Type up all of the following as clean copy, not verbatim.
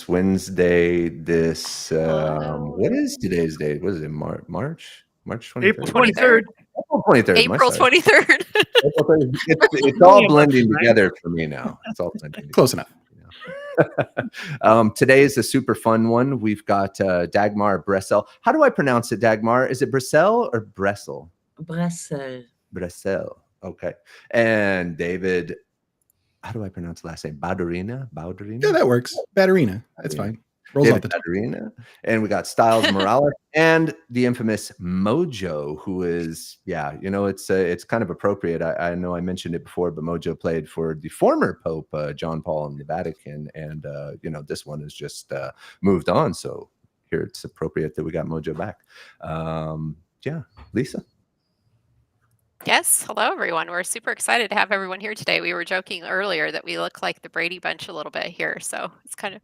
this Wednesday. What is today's date? What is it? March 23rd? April 23rd. April 23rd. April 23rd. It's all blending together for me now. It's all blending. Close enough. Today is a super fun one. We've got Dagmar Bressel. How do I pronounce it, Dagmar? Is it Bressel or Bressel? Bressel. Okay. And David, how do I pronounce the last name? Bauderina? Yeah, that works. Batterina. That's fine. Rolls off the tongue. Batterina. And we got Styles Morales and the infamous Mojo, who is, it's kind of appropriate. I know I mentioned it before, but Mojo played for the former Pope, John Paul in the Vatican. And, this one has just moved on. So here it's appropriate that we got Mojo back. Lisa. Yes. Hello, everyone. We're super excited to have everyone here today. We were joking earlier that we look like the Brady Bunch a little bit here, so it's kind of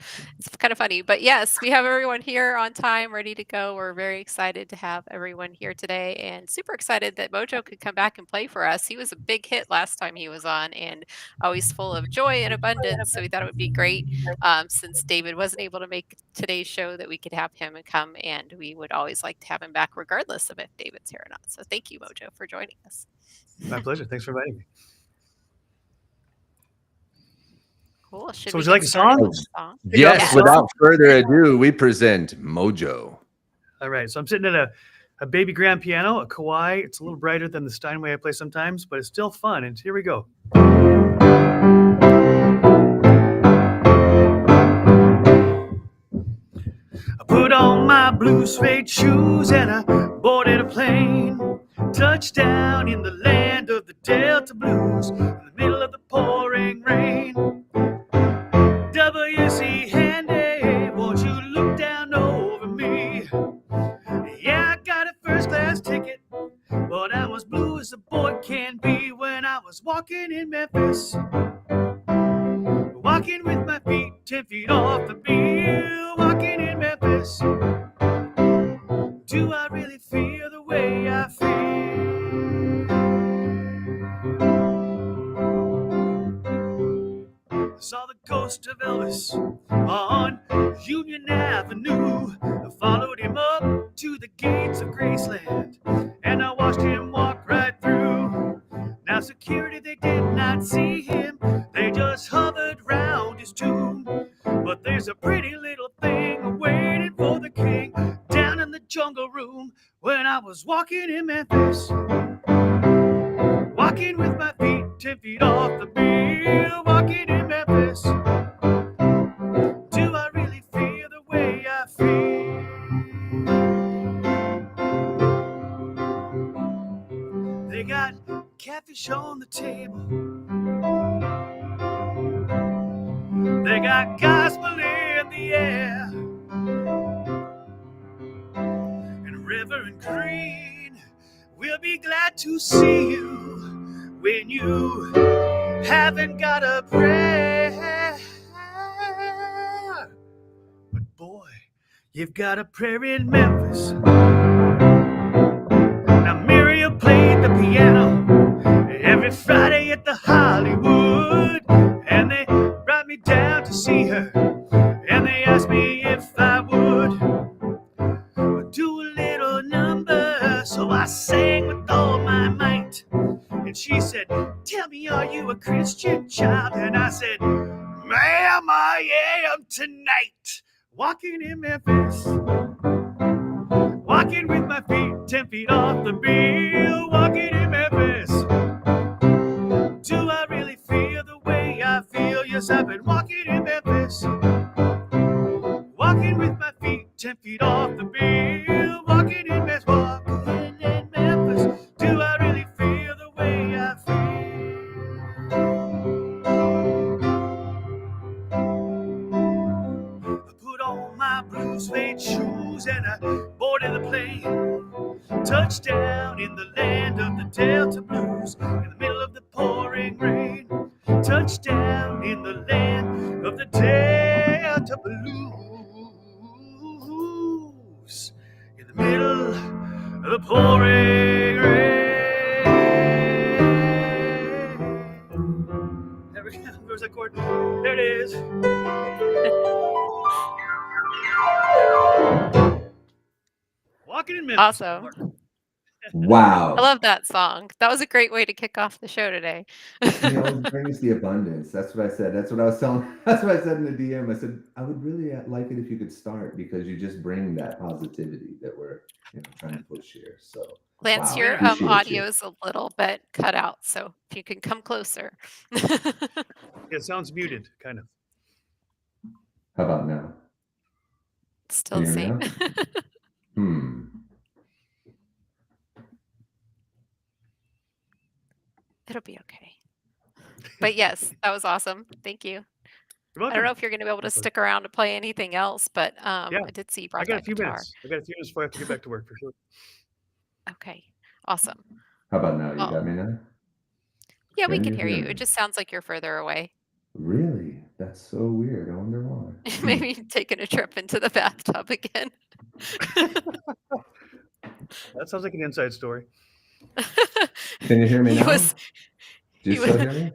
funny. But yes, we have everyone here on time, ready to go. We're very excited to have everyone here today, and super excited that Mojo could come back and play for us. He was a big hit last time he was on, and always full of joy and abundance. So we thought it would be great, since David wasn't able to make today's show, that we could have him come, and we would always like to have him back, regardless of if David's here or not. So thank you, Mojo, for joining us. My pleasure. Thanks for inviting me. Cool. So would you like a song? Yes. Without further ado, we present Mojo. All right. So I'm sitting at a baby grand piano, a Kawai. It's a little brighter than the Steinway I play sometimes, but it's still fun. And here we go. I put on my blue suede shoes and I boarded a plane. Touchdown in the land of the Delta Blues, in the middle of the pouring rain. W.C. Handy, won't you look down over me? Yeah, I got a first class ticket, but I was blue as a boy can be when I was walking in Memphis. Walking with my feet 10 feet off the bill, walking in Memphis. Do I really feel the way I feel? I saw the ghost of Elvis on Union Avenue. I followed him up to the gates of Graceland, and I watched him walk right through. Now security, they did not see him, they just hovered round his tomb. But there's a pretty little thing waiting for the king down in the jungle room when I was walking in Memphis. Walking with my feet 10 feet off the bill, walking in Memphis. Do I really feel the way I feel? They got catfish on the table. They got gospel in the air. And Reverend Green will be glad to see you when you haven't got a prayer. But boy, you've got a prayer in Memphis. Now Muriel played the piano every Friday at the Hollywood, and they brought me down to see her, and they asked me if I would do a little number. So I sang with all my might, and she said, "Tell me, are you a Christian child?" And I said, "Ma'am, I am tonight." Walking in Memphis, walking with my feet 10 feet off the bill, walking in Memphis. Do I really feel the way I feel? Yes, I've been walking in Memphis, walking with my feet 10 feet off the bill, walking in Memphis, walking in Memphis. Do I really feel the way I feel? I put on my blue suede shoes and I boarded the plane. Touchdown in the land of the Delta Blues, in the middle of the pouring rain. Touchdown in the land of the Delta Blues, in the middle of the pouring rain. There we go. Where's that chord? There it is. Rockin' in Memphis. Awesome. Wow. I love that song. That was a great way to kick off the show today. He always brings the abundance. That's what I said. That's what I was telling. That's what I said in the DM. I said I would really like it if you could start because you just bring that positivity that we're trying to push here. So Lance, wow, your appreciate audio you. is a little bit cut out, so if you can come closer. It sounds muted, kind of. How about now? Still the Can you hear me same. now? It'll be okay. But yes, that was awesome. Thank you. You're I don't know welcome. if you're going to be able to stick around to play anything else, but I did see you brought I got a that few guitar. minutes. I got a few minutes before I have to get back to work for sure. Okay, awesome. How about now? You Well, got me now? yeah, we Can can you hear hear you. me? It just sounds like you're further away. Really? That's so weird. I wonder why. Maybe taking a trip into the bathtub again. That sounds like an inside story. Can you hear me now? Do you he still was- hear me?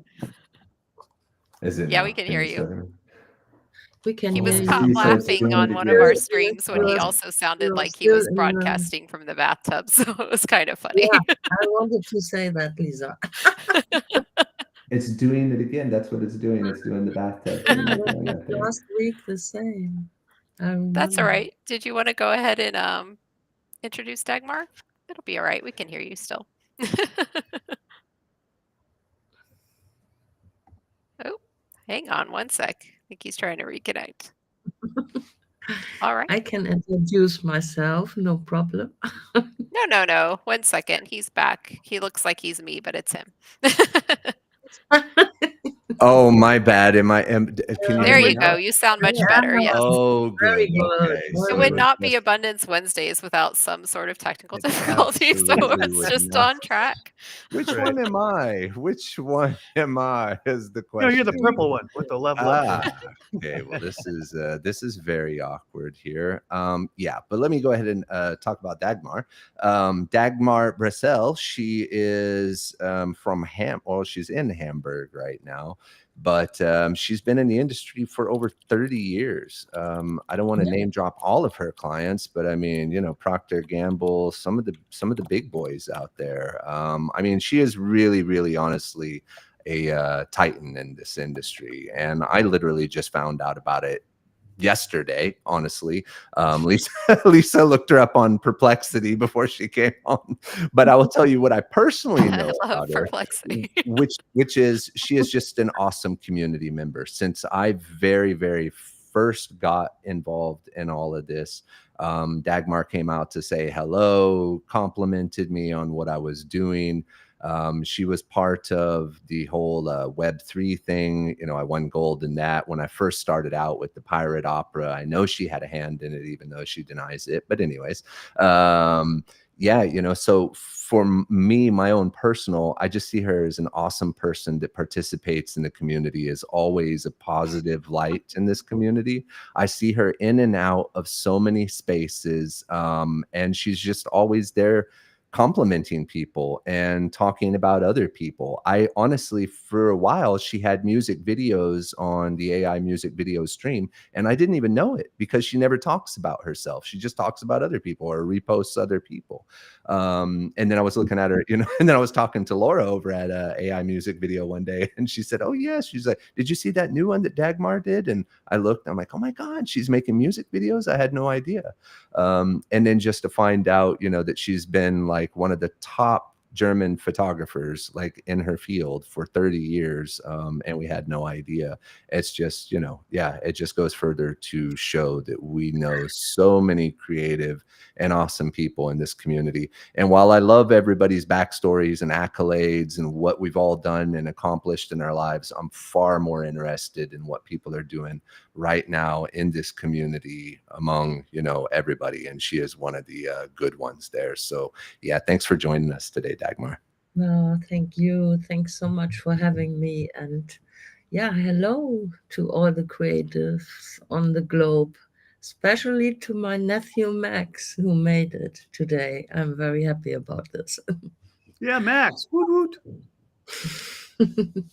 Is it? Yeah, now? we can hear you. still hear me? We can He was hear caught you. So it's laughing doing on it one of again. our streams when he Yes. also sounded You're like he was still in, broadcasting from the bathtub, so it was kind of funny. Yeah, I wanted to say that, Lisa. It's doing it again. That's what it's doing. It's doing the bathtub thing again, I think. Last week the same. I remember. That's all right. Did you want to go ahead and introduce Dagmar? It'll be all right. We can hear you still. Oh, hang on one sec. I think he's trying to reconnect. All right. I can introduce myself, no problem. No. 1 second. He's back. He looks like he's me, but it's him. Oh, my bad. Can you There hear me you now? go. You sound much better. Yes. Oh, Very good. good. Okay. It So would was not be just- Abundance Wednesdays without some sort of technical It difficulty, so absolutely it's would just not. on track. Which Right. one am I? Which one am I? Is the No, question. you're the purple one with the level up. Okay, well, this is very awkward here. Yeah, but let me go ahead and talk about Dagmar. Dagmar Bressel, she is from she's in Hamburg right now, but she's been in the industry for over 30 years. I don't want to name drop all of her clients, but I mean, Procter & Gamble, some of the big boys out there. I mean, she is really, really honestly a titan in this industry, and I literally just found out about it yesterday. Honestly, Lisa looked her up on Perplexity before she came on, but I will tell you what I personally know I love about her, Perplexity. which is she is just an awesome community member. Since I very, very first got involved in all of this, Dagmar came out to say hello, complimented me on what I was doing. She was part of the whole Web3 thing. I won gold in that when I first started out with the Pirate Opera. I know she had a hand in it, even though she denies it. But anyways, yeah, so for me, my own personal, I just see her as an awesome person that participates in the community, is always a positive light in this community. I see her in and out of so many spaces, and she's just always there complimenting people and talking about other people. I honestly, for a while, she had music videos on the AI music video stream, and I didn't even know it because she never talks about herself. She just talks about other people or reposts other people. And then I was looking at her, and then I was talking to Laura over at AI music video one day, and she said, "Oh yes," she's like, "Did you see that new one that Dagmar did?" And I looked, I'm like, "Oh my God, she's making music videos." I had no idea. And then just to find out, that she's been like one of the top German photographers like in her field for 30 years, and we had no idea. It's just, it just goes further to show that we know so many creative and awesome people in this community. And while I love everybody's backstories and accolades and what we've all done and accomplished in our lives, I'm far more interested in what people are doing right now in this community among, everybody. And she is one of the good ones there. So yeah, thanks for joining us today, Dagmar. No, thank you. Thanks so much for having me. And yeah, hello to all the creatives on the globe, especially to my nephew Max, who made it today. I'm very happy about this. Yeah, Max. Woot woot.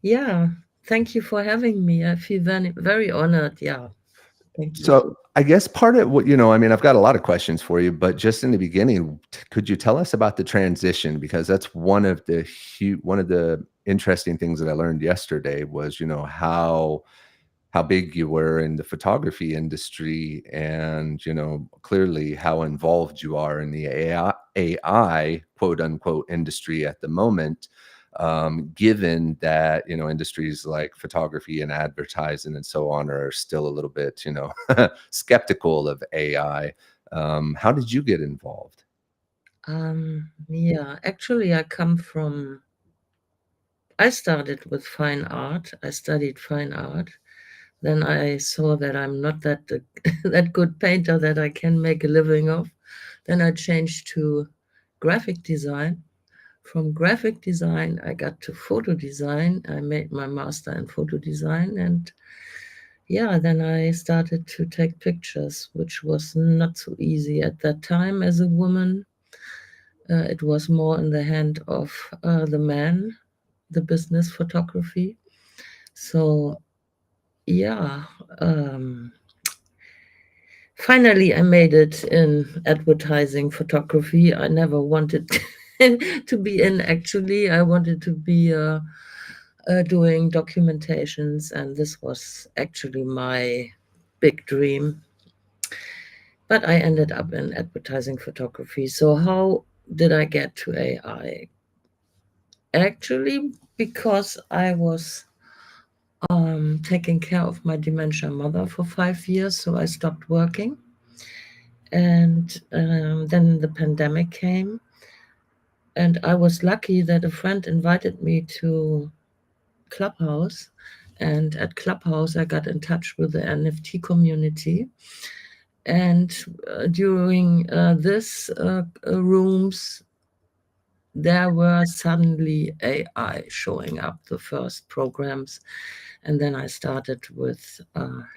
Yeah, thank you for having me. I feel very, very honored. Yeah, Thank you. So I guess part of what, I mean, I've got a lot of questions for you, but just in the beginning, could you tell us about the transition? Because that's one of the interesting things that I learned yesterday was, how big you were in the photography industry and, clearly how involved you are in the AI quote unquote industry at the moment. Given that, industries like photography and advertising and so on are still a little bit, skeptical of AI. How did you get involved? Yeah, actually, I started with fine art. I studied fine art. Then I saw that I'm not that that good painter that I can make a living of. Then I changed to graphic design. From graphic design, I got to photo design. I made my master in photo design, and yeah, then I started to take pictures, which was not so easy at that time as a woman. It was more in the hand of the man, the business photography. So yeah, finally I made it in advertising photography. I never wanted to be in, actually. I wanted to be doing documentations, and this was actually my big dream. But I ended up in advertising photography. So how did I get to AI? Actually, because I was taking care of my dementia mother for 5 years, so I stopped working. And then the pandemic came, and I was lucky that a friend invited me to Clubhouse. And at Clubhouse, I got in touch with the NFT community. And during this rooms, there were suddenly AI showing up, the first programs. And then I started with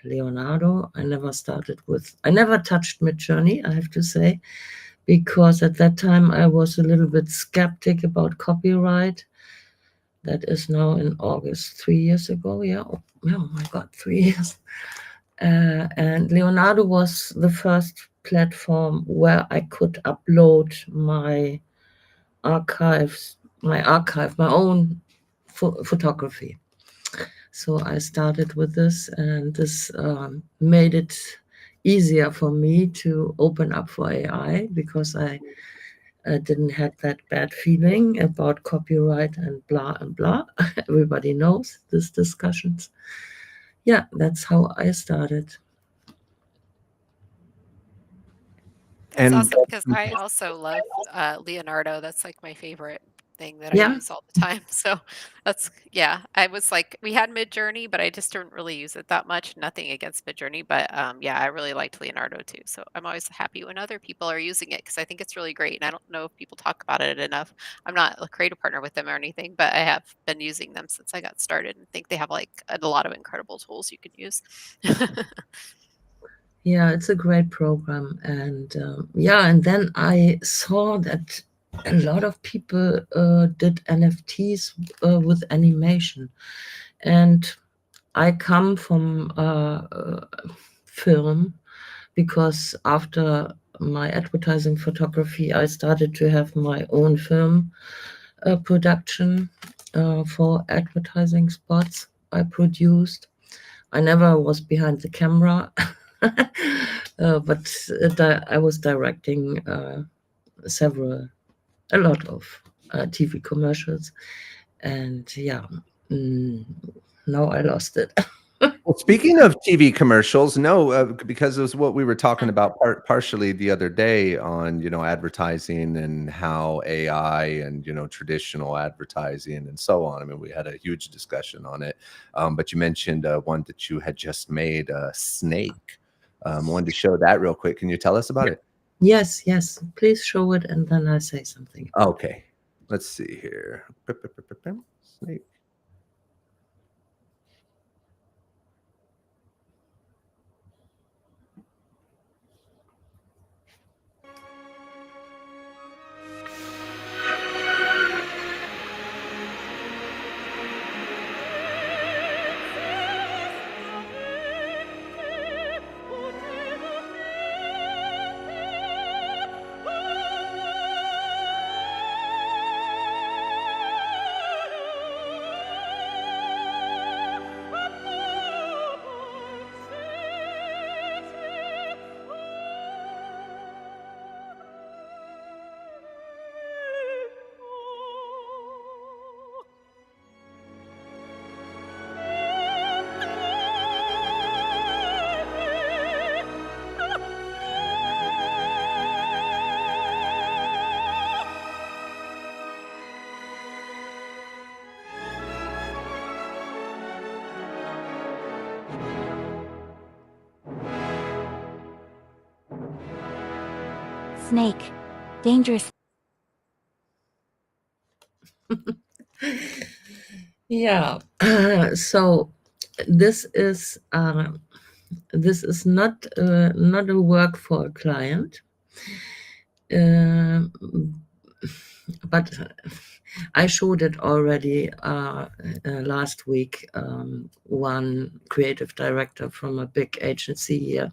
Leonardo. I never touched Midjourney, I have to say, because at that time I was a little bit skeptic about copyright. That is now in August, 3 years ago. Yeah. Oh my God, 3 years. And Leonardo was the first platform where I could upload my own photography. So I started with this, and this made it easier for me to open up for AI, because I didn't have that bad feeling about copyright and blah and blah. Everybody knows these discussions. Yeah, that's how I started. It's awesome because I also love Leonardo. That's like my favorite thing that I Yeah. use all the time. So I was like, we had Midjourney, but I just didn't really use it that much. Nothing against Midjourney, but yeah, I really liked Leonardo too. So I'm always happy when other people are using it because I think it's really great. And I don't know if people talk about it enough. I'm not a creative partner with them or anything, but I have been using them since I got started and think they have like a lot of incredible tools you can use. Yeah, it's a great program. And and then I saw that a lot of people did NFTs with animation. And I come from film, because after my advertising photography, I started to have my own film production for advertising spots I produced. I never was behind the camera, but I was directing a lot of TV commercials. And now I lost it. Well, speaking of TV commercials, no, because it was what we were talking about partially the other day on, advertising and how AI and, traditional advertising and so on. I mean, we had a huge discussion on it. But you mentioned one that you had just made, Snake. I wanted to show that real quick. Can you tell us about it? Yes. Please show it, and then I say something. Okay. Let's see here. Snake. snake. Dangerous. Yeah. So this is not a work for a client, but I showed it already last week. One creative director from a big agency here,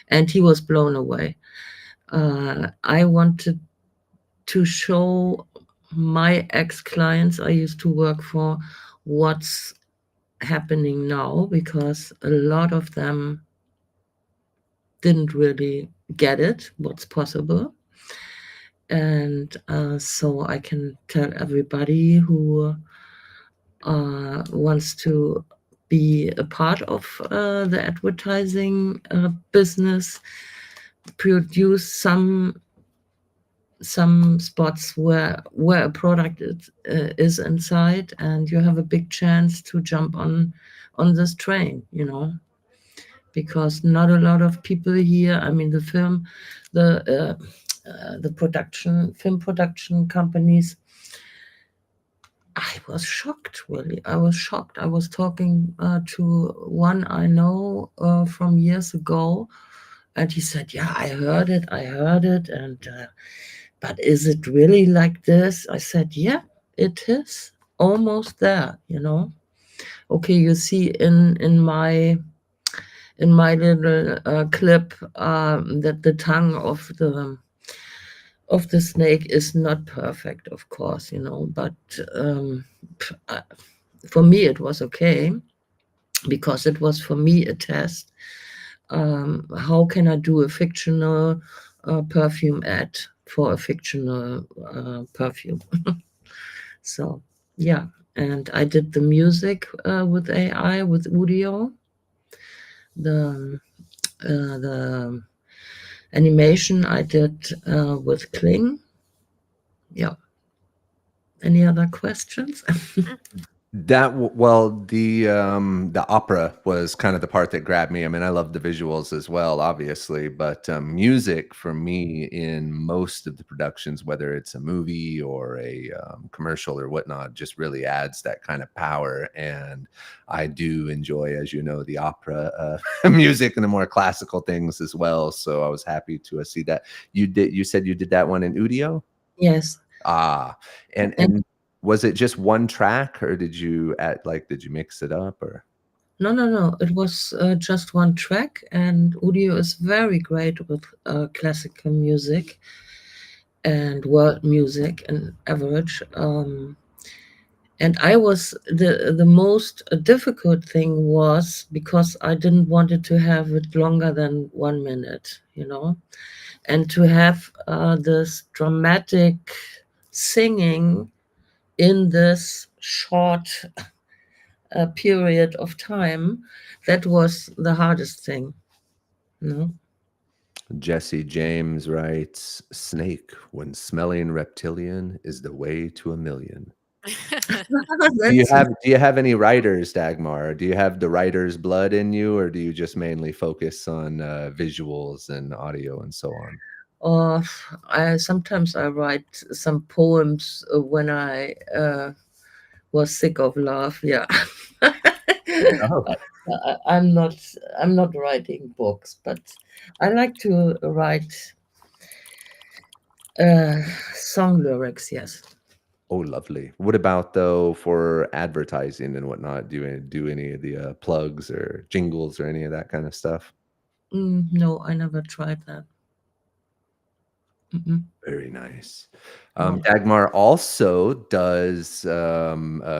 and he was blown away. I wanted to show my ex-clients I used to work for what's happening now, because a lot of them didn't really get it, what's possible. And so I can tell everybody who wants to be a part of the advertising business, produce some spots where a product is inside, and you have a big chance to jump on this train, because not a lot of people here. I mean, the film production companies, I was shocked, really. I was shocked. I was talking to one I know from years ago, and he said, yeah, I heard it, and but is it really like this? I said, yeah, it is almost there, Okay, you see in my little clip that the tongue of the snake is not perfect, of course, but for me it was okay, because it was for me a test. How can I do a fictional perfume ad for a fictional perfume? So yeah, and I did the music with AI, with Udio. The animation I did with Kling. Yeah. Any other questions? Well, the opera was kind of the part that grabbed me. I mean, I love the visuals as well, obviously, but music for me in most of the productions, whether it's a movie or a commercial or whatnot, just really adds that kind of power. And I do enjoy, as you know, the opera music and the more classical things as well. So I was happy to see that. You said you did that one in Udio? Yes. And was it just one track, or did you mix it up, or? No. It was just one track, and Udio is very great with classical music and world music and average. And I was the most difficult thing was because I didn't want it to have it longer than 1 minute, and to have this dramatic singing in this short period of time. That was the hardest thing. Jesse James writes, "Snake, when smelling reptilian, is the way to a million." Do you have any writers, Dagmar? Do you have the writer's blood in you, or do you just mainly focus on visuals and audio and so on? Sometimes I write some poems when I was sick of love. Yeah. Oh. I'm not writing books, but I like to write song lyrics. Yes. Oh, lovely. What about, though, for advertising and whatnot? Do you do any of the plugs or jingles or any of that kind of stuff? No, I never tried that. Very nice. No. Dagmar also does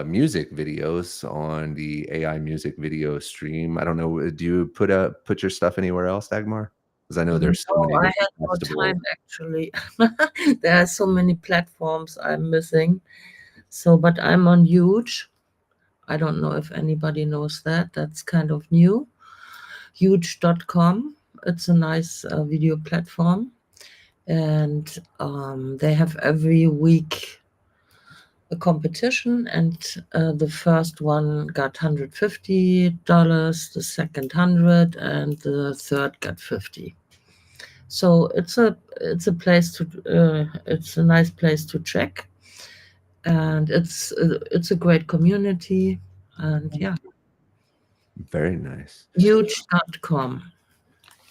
music videos on the AI music video stream. I don't know. Do you put your stuff anywhere else, Dagmar? Because I know there's so many. I had no time, actually. There are so many platforms I'm missing. So, but I'm on Huge. I don't know if anybody knows that. That's kind of new. Huge.com. It's a nice video platform. And they have every week a competition, and the first one got $150, the second 100, and the third got 50. So it's a place to it's a nice place to check, and it's a great community, and yeah, Very nice. huge.com.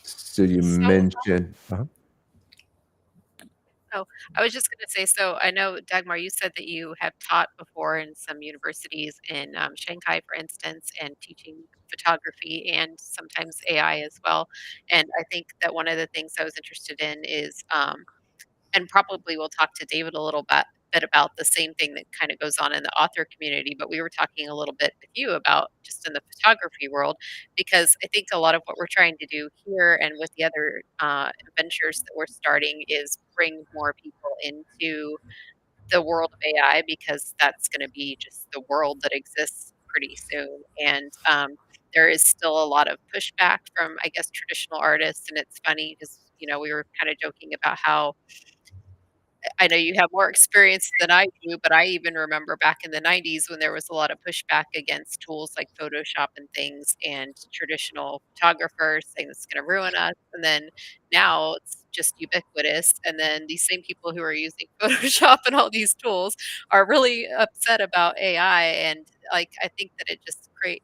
So you So mentioned Oh, I was just gonna say, so I know, Dagmar, you said that you have taught before in some universities in Shanghai, for instance, and teaching photography and sometimes AI as well. And I think that one of the things I was interested in is, and probably we'll talk to David a little bit about the same thing that kind of goes on in the author community, but we were talking a little bit with you about just in the photography world, because I think a lot of what we're trying to do here and with the other ventures that we're starting is bring more people into the world of AI, because that's going to be just the world that exists pretty soon. And there is still a lot of pushback from, I guess, traditional artists. And it's funny because, we were kind of joking about how I know you have more experience than I do, but I even remember back in the '90s when there was a lot of pushback against tools like Photoshop and things, and traditional photographers saying it's gonna ruin us, and then now it's just ubiquitous, and then these same people who are using Photoshop and all these tools are really upset about AI, and, like, I think that it just create,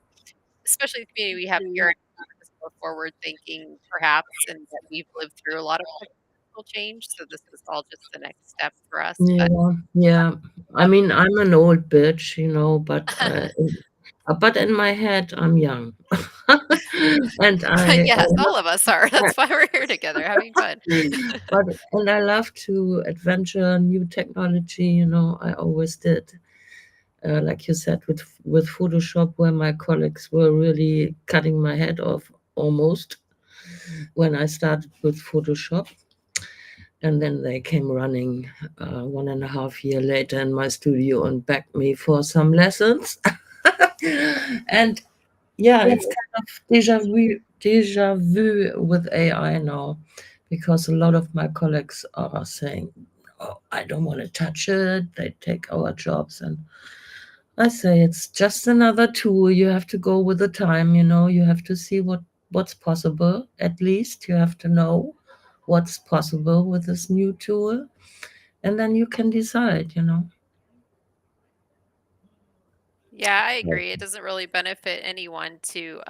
especially the community we have here, is more forward thinking perhaps, and that we've lived through a lot of technological change, so this is all just the next step for us, but Yeah, yeah. I mean, I'm an old bitch, but in my head, I'm young. And yes, all of us are. That's why we're here together having fun. but and I love to adventure new technology, I always did. Like you said, with Photoshop, where my colleagues were really cutting my head off almost when I started with Photoshop. And then they came running 1.5 year later in my studio and begged me for some lessons. And yeah, it's kind of deja vu with AI now, because a lot of my colleagues are saying, "Oh, I don't want to touch it. They take our jobs." And I say it's just another tool. You have to go with the time. You have to see what's possible. At least you have to know what's possible with this new tool, and then you can decide. Yeah, I agree. It doesn't really benefit anyone to,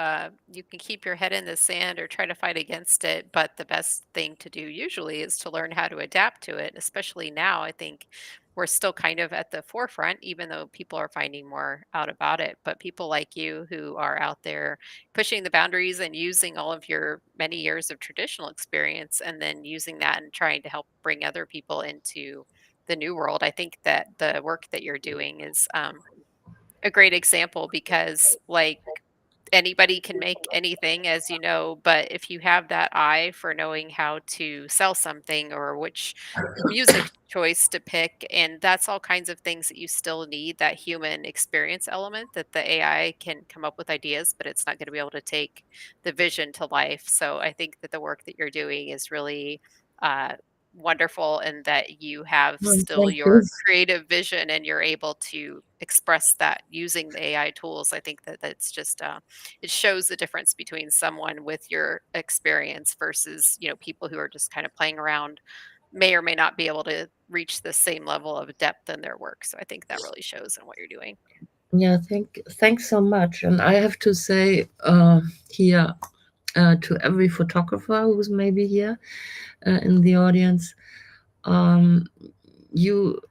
you can keep your head in the sand or try to fight against it, but the best thing to do usually is to learn how to adapt to it. Especially now, I think we're still kind of at the forefront, even though people are finding more out about it. But people like you who are out there pushing the boundaries and using all of your many years of traditional experience and then using that and trying to help bring other people into the new world. I think that the work that you're doing is, a great example because, like, anybody can make anything, as you know, but if you have that eye for knowing how to sell something or which music choice to pick, and that's all kinds of things that you still need that human experience element, that the AI can come up with ideas, but it's not going to be able to take the vision to life. So I think that the work that you're doing is really uh, wonderful, and that you have Oh, still thank you. your creative vision and you're able to express that using the AI tools. I think that that's just it shows the difference between someone with your experience versus, people who are just kind of playing around, may or may not be able to reach the same level of depth in their work. So I think that really shows in what you're doing. Yeah, thanks so much. And I have to say here to every photographer who's maybe here in the audience, um,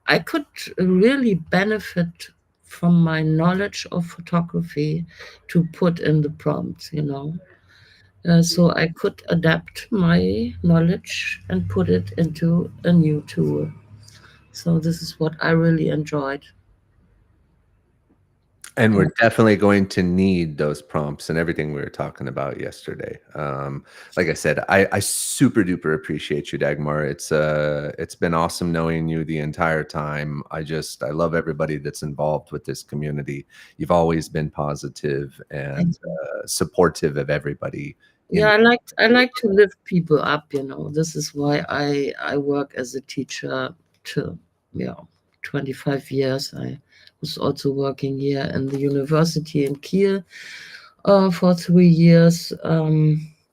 I could really benefit from my knowledge of photography to put in the prompts. So I could adapt my knowledge and put it into a new tool. So this is what I really enjoyed. And we're definitely going to need those prompts and everything we were talking about yesterday. Like I said, I super duper appreciate you, Dagmar. It's been awesome knowing you the entire time. I love everybody that's involved with this community. You've always been positive and supportive of everybody. Yeah, I like to lift people up. This is why I work as a teacher to, yeah, 25 years. I was also working here in the university in Kiel for 3 years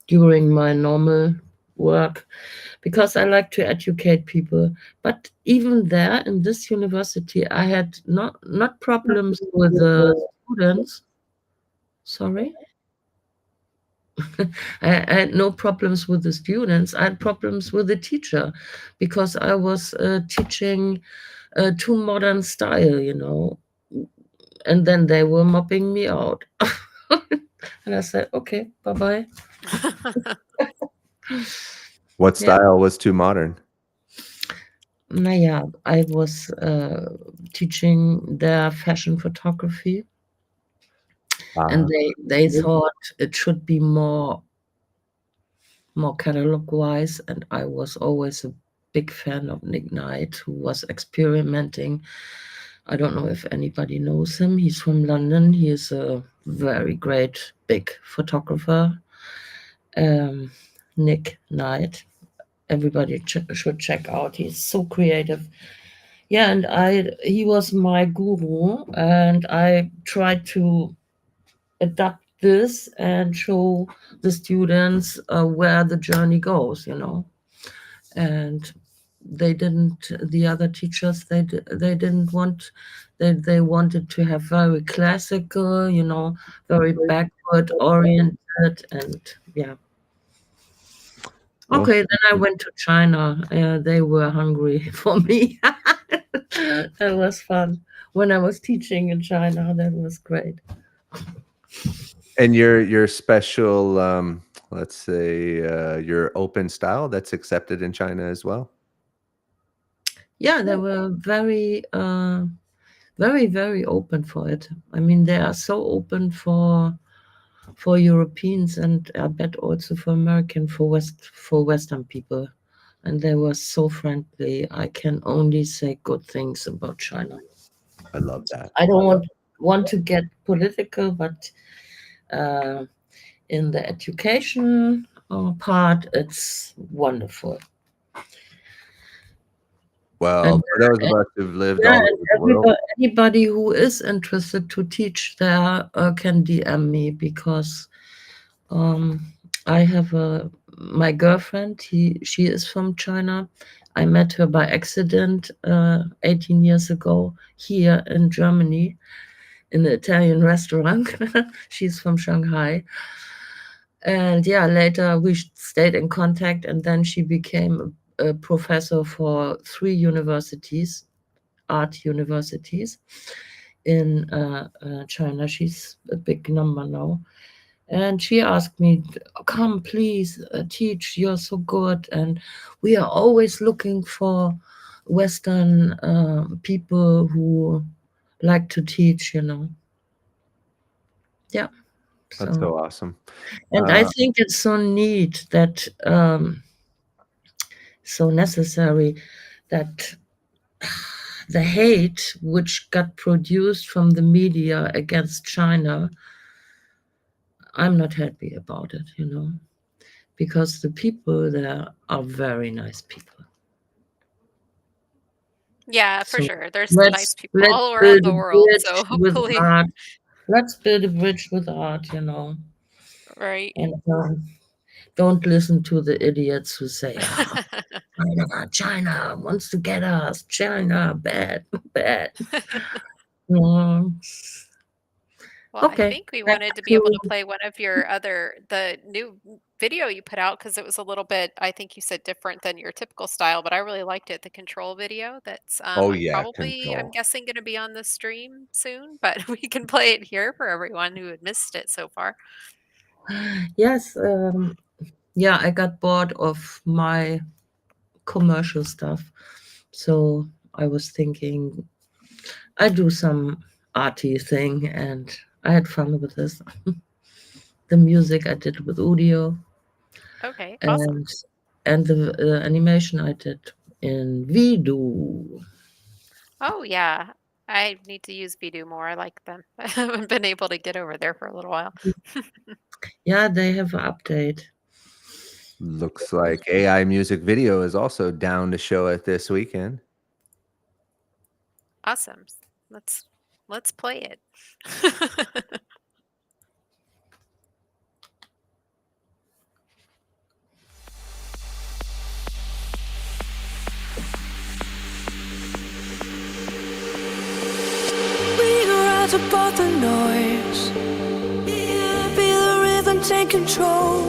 during my normal work because I like to educate people. But even there in this university, I had not problems with the students. Sorry. I had no problems with the students. I had problems with the teacher because I was teaching too modern style, you know. And then they were mopping me out. And I said, okay, bye-bye. What Yeah. style was too modern? Naja, I was teaching their fashion photography. And they thought it should be more catalog wise, and I was always a big fan of Nick Knight, who was experimenting. I don't know if anybody knows him. He's from London. He is a very great big photographer. Nick Knight. Everybody should check out. He's so creative. Yeah, and he was my guru, and I tried to adapt this and show the students where the journey goes, you know. And they didn't, the other teachers, they didn't want, they wanted to have very classical, you know, very backward oriented, and yeah. Well, Okay, then I went to China. They were hungry for me. That was fun. When I was teaching in China, that was great. and your special, let's say, your open style, that's accepted in China as well? Yeah, they were very, very open for it. I mean, they are so open for Europeans, and I bet also for American, for Western people. And they were so friendly. I can only say good things about China. I love that. I don't want to get political, but in the education part, it's wonderful. Well, And for those of us who've lived yeah, all over the world, anybody who is interested to teach there can DM me, because I have my girlfriend. She is from China. I met her by accident 18 years ago here in Germany in an Italian restaurant. She's from Shanghai. And yeah, later we stayed in contact, and then she became a professor for 3 universities, art universities in China. She's a big number now. And she asked me, come, please teach. You're so good. And we are always looking for Western people who like to teach, you know. Yeah. that's so awesome. And I think it's so neat that, so necessary, that the hate which got produced from the media against China, I'm not happy about it, you know, because the people there are very nice people. Yeah, for So sure. There's some nice people all around build the a world, bridge so with hopefully, art. Let's build a bridge with art, you know, right? and don't listen to the idiots who say, China wants to get us. China, bad. No. Well, I Okay. think we back wanted to be able to to- play one of your the new video you put out, because it was a little bit, I think you said, different than your typical style, but I really liked it. The control video that's Oh yeah, probably, I'm control. guessing, going to be on the stream soon, but we can play it here for everyone who had missed it so far. Yes. Yeah, I got bored of my commercial stuff. So I was thinking I do some arty thing, and I had fun with this. The music I did with audio, Okay, awesome. and the animation I did in Vido. Oh yeah, I need to use Vidu more. I like them. I haven't been able to get over there for a little while. Yeah, they have an update. Looks like AI music video is also down to show it this weekend. Awesome. Let's play it. above the noise. Yeah, be the rhythm, take control.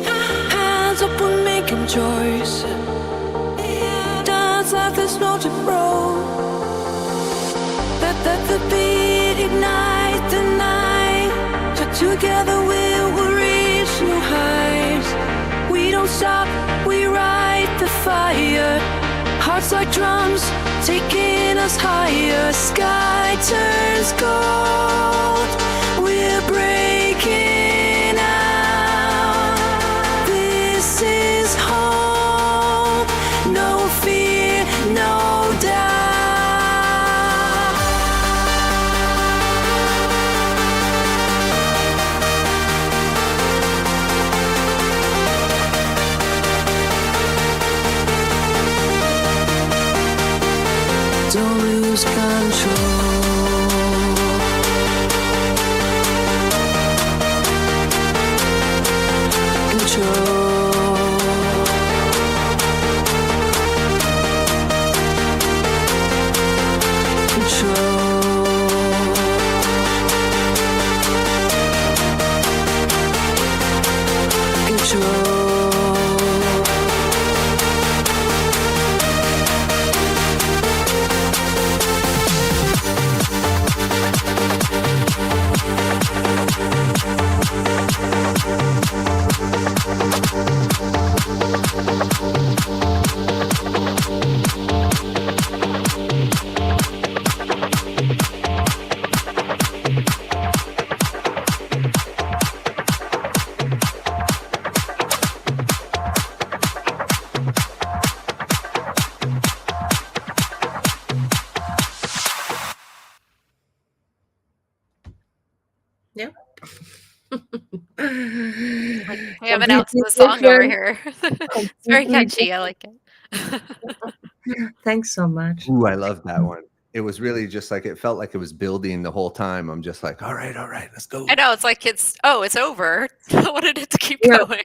Hands up, we're making choice. Yeah, dance like there's no tomorrow. Let the beat ignite the night. Together we will reach new heights. We don't stop, we ride the fire. Hearts like drums, taking us higher. Sky turns gold, we're breaking out. This is home, no fear, no doubt. Don't lose control. Yep. We have announced the song over here. It's very catchy. I like it. Thanks so much. Ooh, I love that one. It was really just like, it felt like it was building the whole time. I'm just like, all right, let's go. I know, it's like it's over. I wanted it to keep Yeah. going.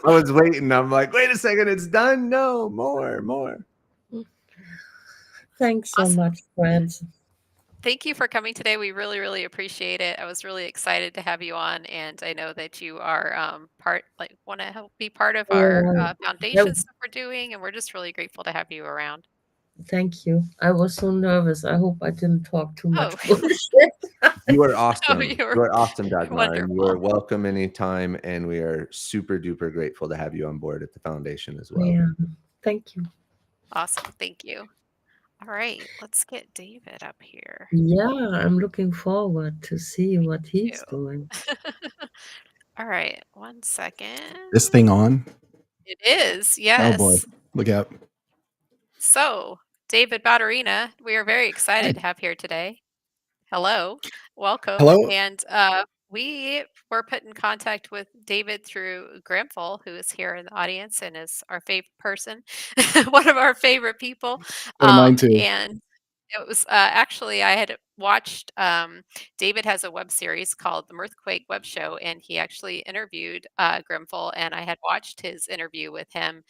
I was waiting. I'm like, wait a second, it's done. No, more. Thanks so Awesome. much, friends. Thank you for coming today. We really, really appreciate it. I was really excited to have you on, and I know that you are want to help be part of our Yeah. foundation stuff we're doing, and we're just really grateful to have you around. Thank you. I was so nervous. I hope I didn't talk too much Oh. bullshit. You are awesome. you You were are awesome, Dagmar. And you wonderful. are welcome anytime. And we are super duper grateful to have you on board at the foundation as well. Yeah. Thank you. Awesome. Thank you. All right, let's get David up here. Yeah, I'm looking forward to see what he's you. doing. All right, 1 second. This thing on? It is, Oh boy. yes. Look out. So, David Batterina, we are very excited to have here today. Hello, welcome. Hello. And we were put in contact with David through Grimful, who is here in the audience and is our favorite person, one of our favorite people. One of mine too. And it was actually, I had watched, David has a web series called The Mirthquake Web Show, and he actually interviewed Grimful, and I had watched his interview with him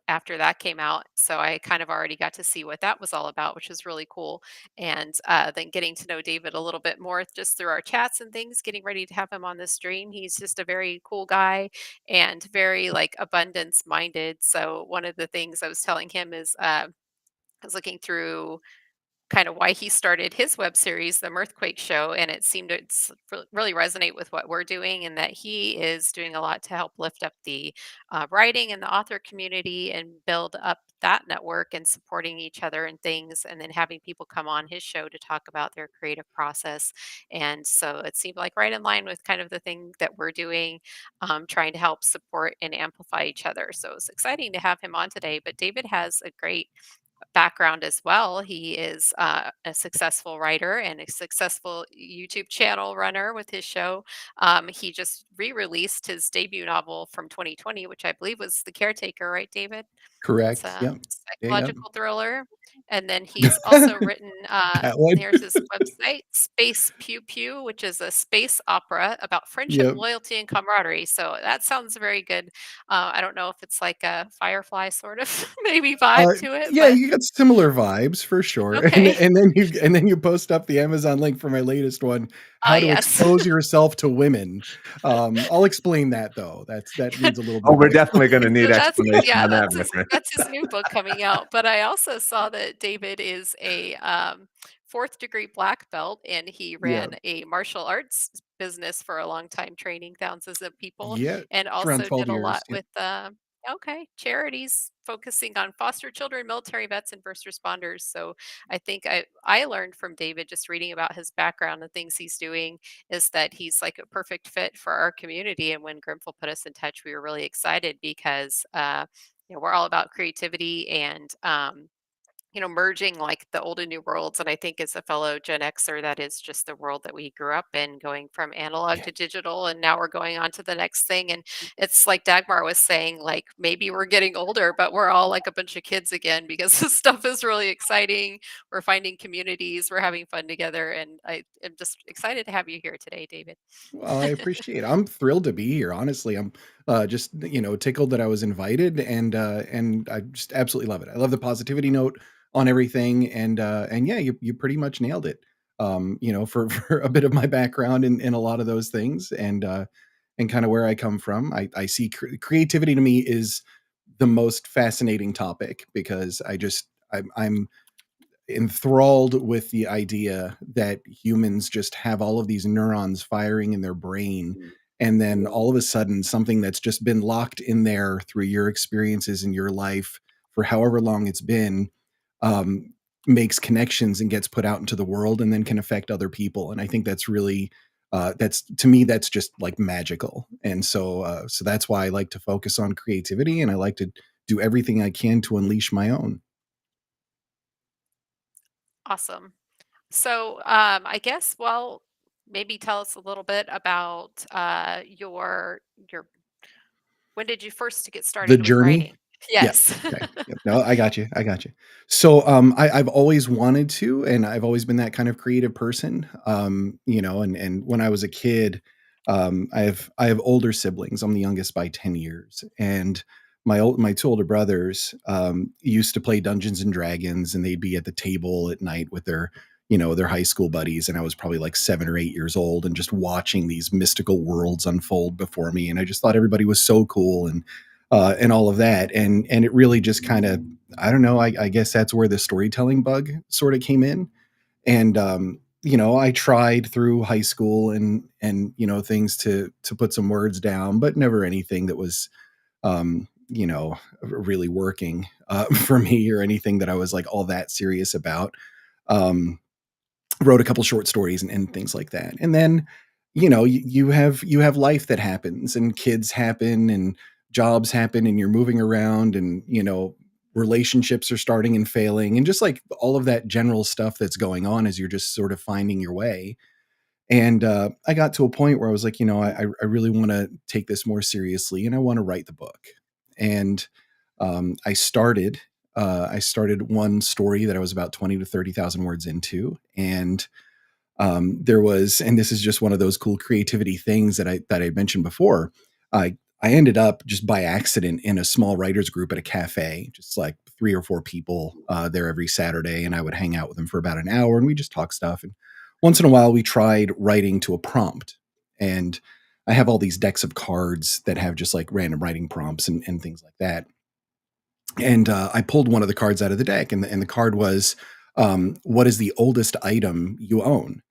after that came out. So I kind of already got to see what that was all about, which was really cool. And then getting to know David a little bit more just through our chats and things, getting ready to have him on the stream. He's just a very cool guy and very like abundance minded. So one of the things I was telling him is I was looking through kind of why he started his web series, The Mirthquake Show, and it seemed to really resonate with what we're doing, and that he is doing a lot to help lift up the writing and the author community and build up that network and supporting each other and things, and then having people come on his show to talk about their creative process. And so it seemed like right in line with kind of the thing that we're doing, trying to help support and amplify each other. So it's exciting to have him on today. But David has a great background as well. He is a successful writer and a successful YouTube channel runner with his show. He just re-released his debut novel from 2020, which I believe was The Caretaker, right, David? Correct. It's a Yep. psychological thriller. And then he's also written, That one. here's his website, Space Pew Pew, which is a space opera about friendship, Yep. loyalty, and camaraderie. So that sounds very good. I don't know if it's like a Firefly sort of maybe Uh, vibe to it, yeah, but you got similar vibes for sure. And okay. then you post up the Amazon link for my latest one, Oh, how to yes. expose yourself to women. I'll explain that though. That needs a little Oh, bit we're of definitely explanation. going to need So that's explanation yeah, on that, my friend. that's his new book coming out. But I also saw that David is a fourth degree black belt, and he Yeah. ran a martial arts business for a long time, training thousands of people, Yeah. and It's around also 12 did a years. lot Yep. with okay, charities focusing on foster children, military vets, and first responders. So I think I learned from David just reading about his background and things he's doing is that he's like a perfect fit for our community. And when Grimful put us in touch, we were really excited because we're all about creativity and merging like the old and new worlds. And I think as a fellow Gen Xer, that is just the world that we grew up in, going from analog Yeah. to digital, and now we're going on to the next thing. And it's like Dagmar was saying, like maybe we're getting older, but we're all like a bunch of kids again because this stuff is really exciting. We're finding communities, we're having fun together, and I am just excited to have you here today, David. Well, I appreciate it. I'm thrilled to be here. Honestly, I'm just tickled that I was invited, and I just absolutely love it. I love the positivity note on everything, and yeah, you pretty much nailed it. For for a bit of my background in a lot of those things, and kind of where I come from, I see creativity to me is the most fascinating topic because I'm enthralled with the idea that humans just have all of these neurons firing in their brain, and then all of a sudden something that's just been locked in there through your experiences in your life for however long it's been, um, makes connections and gets put out into the world and then can affect other people. And I think that's really that's, to me, that's just like magical. And so that's why I like to focus on creativity, and I like to do everything I can to unleash my own. Awesome. So, I guess, well, maybe tell us a little bit about your when did you first get The started with journey. writing? Yeah. Yes. Okay. Yep. No, I got you. I got you. So, I've always wanted to, and I've always been that kind of creative person. And when I was a kid, I have older siblings. I'm the youngest by 10 years, and my two older brothers used to play Dungeons and Dragons, and they'd be at the table at night with their high school buddies, and I was probably like 7 or 8 years old, and just watching these mystical worlds unfold before me, and I just thought everybody was so cool, and all of that. And it really just kind of, I don't know, I guess that's where the storytelling bug sort of came in. And I tried through high school and things to put some words down, but never anything that was really working for me, or anything that I was like all that serious about. Um, Wrote a couple short stories and things like that. And then, you have life that happens, and kids happen, and jobs happen, and you're moving around, and relationships are starting and failing, and just like all of that general stuff that's going on as you're just sort of finding your way. And I got to a point where I was like, I really want to take this more seriously, and I want to write the book. And I started one story that I was about 20 to 30,000 words into, and there was, and this is just one of those cool creativity things that I mentioned before. I ended up just by accident in a small writers group at a cafe, just like 3 or 4 people there every Saturday, and I would hang out with them for about an hour, and we just talk stuff. And once in a while, we tried writing to a prompt, and I have all these decks of cards that have just like random writing prompts and things like that. And I pulled one of the cards out of the deck, and the card was, "What is the oldest item you own?"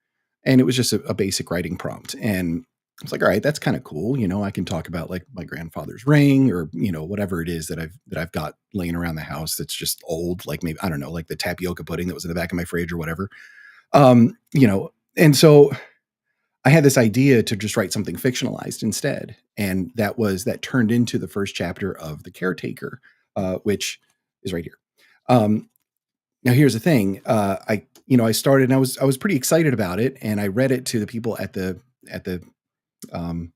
And it was just a basic writing prompt. And I was like, all right, that's kind of cool. I can talk about like my grandfather's ring, or, whatever it is that I've got laying around the house that's just old, like maybe, I don't know, like the tapioca pudding that was in the back of my fridge or whatever. And so I had this idea to just write something fictionalized instead. And that turned into the first chapter of The Caretaker, which is right here. Now here's the thing. I started, and I was pretty excited about it, and I read it to the people um,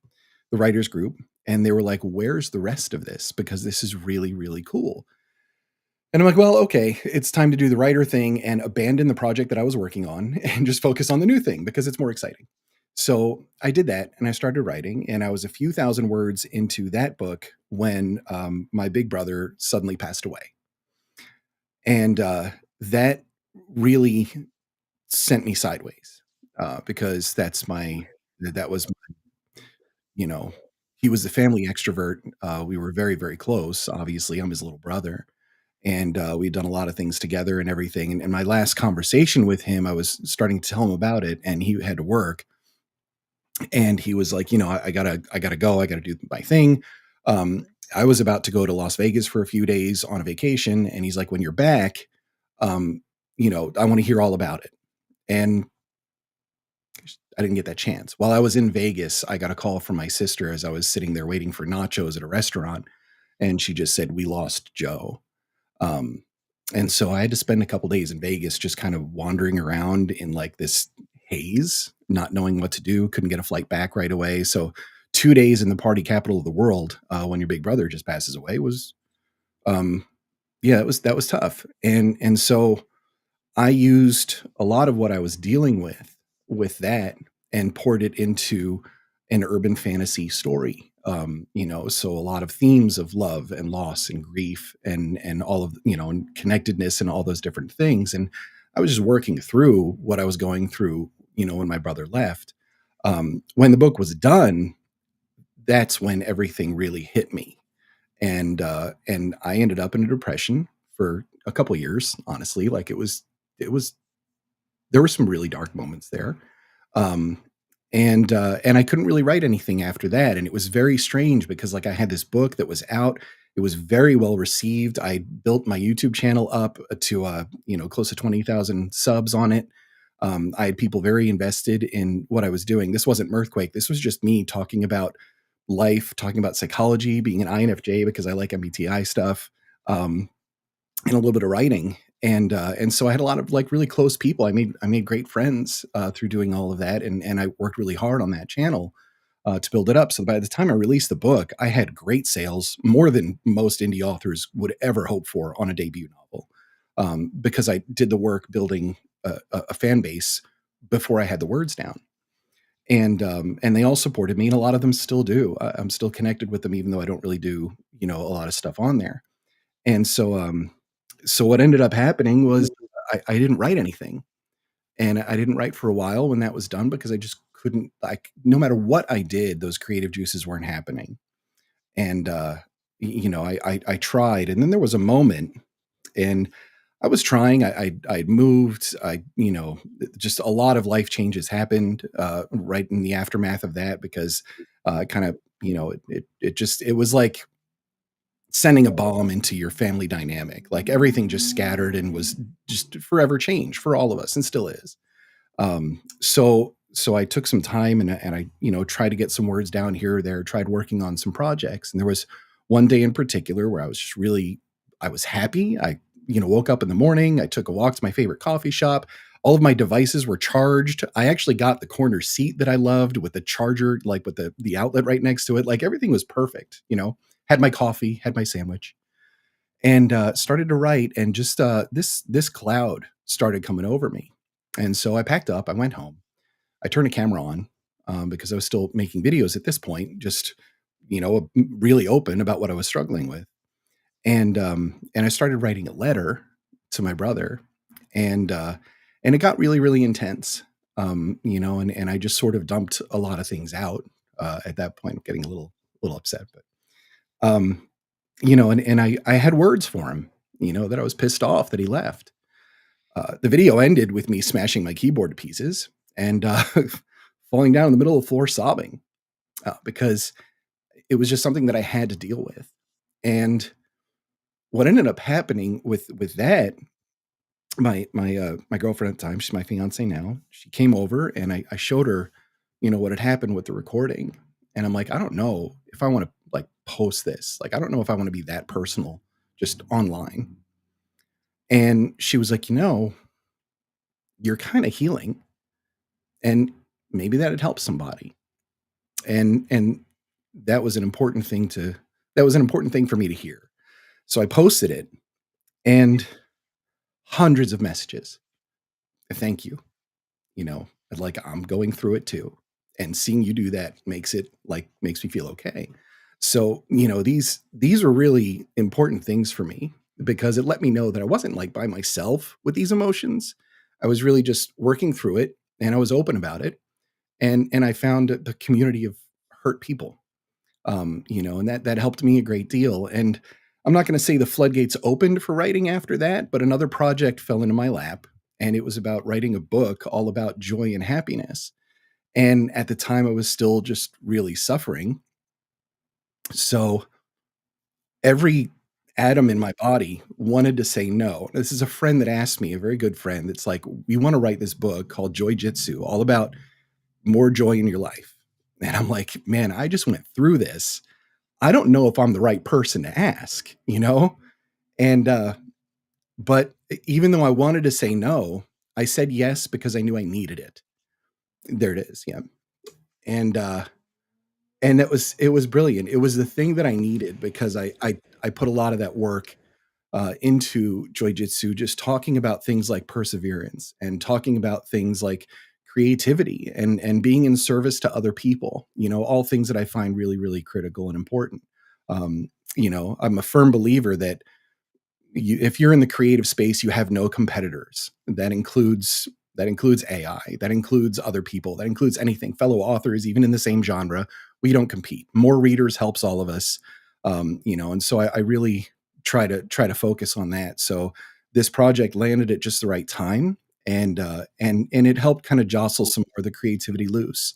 the writers group, and they were like, "Where's the rest of this? Because this is really, really cool." And I'm like, well, okay, it's time to do the writer thing and abandon the project that I was working on and just focus on the new thing because it's more exciting. So I did that and I started writing, and I was a few thousand words into that book when my big brother suddenly passed away. And that really sent me sideways because that was, you know, he was the family extrovert. We were very, very close. Obviously, I'm his little brother, and we'd done a lot of things together and everything. And my last conversation with him, I was starting to tell him about it, and he had to work, and he was like, I gotta go, I gotta do my thing. I was about to go to Las Vegas for a few days on a vacation, and he's like, when you're back, um, I want to hear all about it. And I didn't get that chance. While I was in Vegas, I got a call from my sister as I was sitting there waiting for nachos at a restaurant, and she just said, "We lost Joe." Um, and so I had to spend a couple days in Vegas just kind of wandering around in like this haze, not knowing what to do, couldn't get a flight back right away. So 2 days in the party capital of the world when your big brother just passes away was, um, yeah, that was tough. And so I used a lot of what I was dealing with that and poured it into an urban fantasy story. So a lot of themes of love and loss and grief and all of, and connectedness and all those different things. And I was just working through what I was going through, when my brother left. When the book was done, that's when everything really hit me. And I ended up in a depression for a couple years, honestly. Like it was there were some really dark moments there. Um, and I couldn't really write anything after that. And it was very strange because like I had this book that was out. It was very well received. I built my YouTube channel up to close to 20,000 subs on it. I had people very invested in what I was doing. This wasn't Mirthquake. This was just me talking about life, talking about psychology, being an INFJ because I like MBTI stuff. And a little bit of writing. And so I had a lot of like really close people. I made great friends through doing all of that, and I worked really hard on that channel to build it up. So by the time I released the book, I had great sales, more than most indie authors would ever hope for on a debut novel, because I did the work building a fan base before I had the words down. And they all supported me, and a lot of them still do. I'm still connected with them, even though I don't really do a lot of stuff on there. And so what ended up happening was I didn't write anything, and I didn't write for a while when that was done because I just couldn't, like, no matter what I did, those creative juices weren't happening. And, I tried, and then there was a moment, and I was trying, I'd moved, just a lot of life changes happened, right in the aftermath of that because, kind of, it was like sending a bomb into your family dynamic. Like everything just scattered and was just forever changed for all of us and still is. So I took some time and I, tried to get some words down here or there, tried working on some projects. And there was one day in particular where I was happy. I, woke up in the morning, I took a walk to my favorite coffee shop. All of my devices were charged. I actually got the corner seat that I loved with the charger, like with the outlet right next to it. Like everything was perfect, had my coffee, had my sandwich, and started to write. And just this cloud started coming over me. And so I packed up. I went home. I turned a camera on because I was still making videos at this point, just really open about what I was struggling with. And I started writing a letter to my brother, and it got really really intense. And I just sort of dumped a lot of things out at that point, getting a little upset, but um, and I had words for him, that I was pissed off that he left. The video ended with me smashing my keyboard to pieces and falling down in the middle of the floor sobbing because it was just something that I had to deal with. And what ended up happening with that, my girlfriend at the time, she's my fiance now, she came over and I showed her, what had happened with the recording. And I'm like, I don't know if I want to like post this. Like, I don't know if I want to be that personal just online. And she was like, you're kind of healing, and maybe that'd help somebody. And that was an important thing for me to hear. So I posted it, and hundreds of messages. Thank you. Like I'm going through it too. And seeing you do that makes me feel okay. So, these are really important things for me because it let me know that I wasn't like by myself with these emotions. I was really just working through it and I was open about it. And I found the community of hurt people. And that helped me a great deal. And I'm not going to say the floodgates opened for writing after that, but another project fell into my lap, and it was about writing a book all about joy and happiness. And at the time, I was still just really suffering. So every atom in my body wanted to say no. This is a friend that asked me, a very good friend. It's like, we want to write this book called Joy Jitsu, all about more joy in your life. And I'm like, man, I just went through this. I don't know if I'm the right person to ask, And but even though I wanted to say no, I said yes because I knew I needed it. There it is. Yeah. And and it was brilliant. It was the thing that I needed because I put a lot of that work into Joy Jitsu, just talking about things like perseverance and talking about things like creativity and being in service to other people, all things that I find really, really critical and important. I'm a firm believer that if you're in the creative space, you have no competitors. That includes AI, that includes other people, that includes anything, fellow authors, even in the same genre. We don't compete. More readers helps all of us, and so I really try to focus on that. So this project landed at just the right time, and it helped kind of jostle some more of the creativity loose,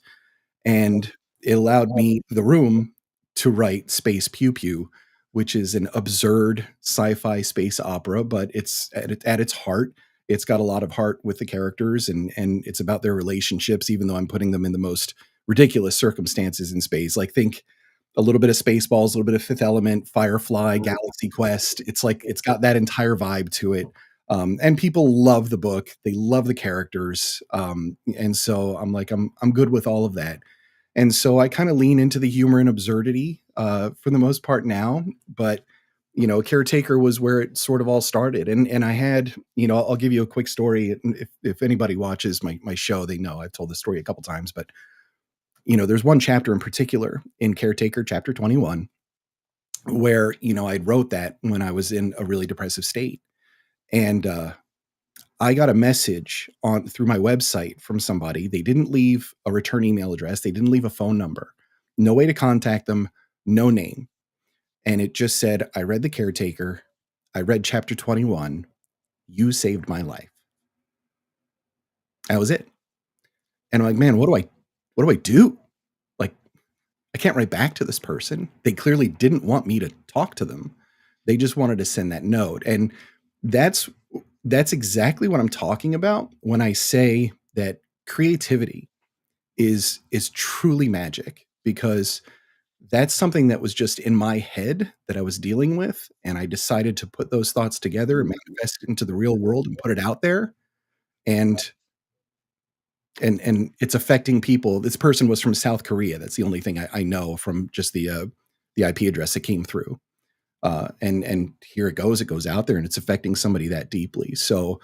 and it allowed me the room to write Space Pew Pew, which is an absurd sci-fi space opera, but it's at its heart, it's got a lot of heart with the characters, and it's about their relationships, even though I'm putting them in the most ridiculous circumstances in space. Like think a little bit of Spaceballs, a little bit of Fifth Element, Firefly, Galaxy Quest. It's like it's got that entire vibe to it. And people love the book. They love the characters. And so I'm good with all of that. And so I kind of lean into the humor and absurdity for the most part now. But Caretaker was where it sort of all started. And I had, I'll give you a quick story. If anybody watches my show, they know I've told this story a couple times. But there's one chapter in particular in Caretaker, chapter 21, where I wrote that when I was in a really depressive state, and I got a message on through my website from somebody. They didn't leave a return email address. They didn't leave a phone number. No way to contact them. No name. And it just said, "I read The Caretaker. I read chapter 21. You saved my life." That was it. And I'm like, man, what do I do? Like, I can't write back to this person. They clearly didn't want me to talk to them. They just wanted to send that note. And that's that's exactly what I'm talking about when I say that creativity is truly magic, because that's something that was just in my head that I was dealing with, and I decided to put those thoughts together and manifest it into the real world and put it out there. And and it's affecting people. This person was from South Korea. That's the only thing I know from just the IP address that came through. And here it goes. It goes out there, and it's affecting somebody that deeply. So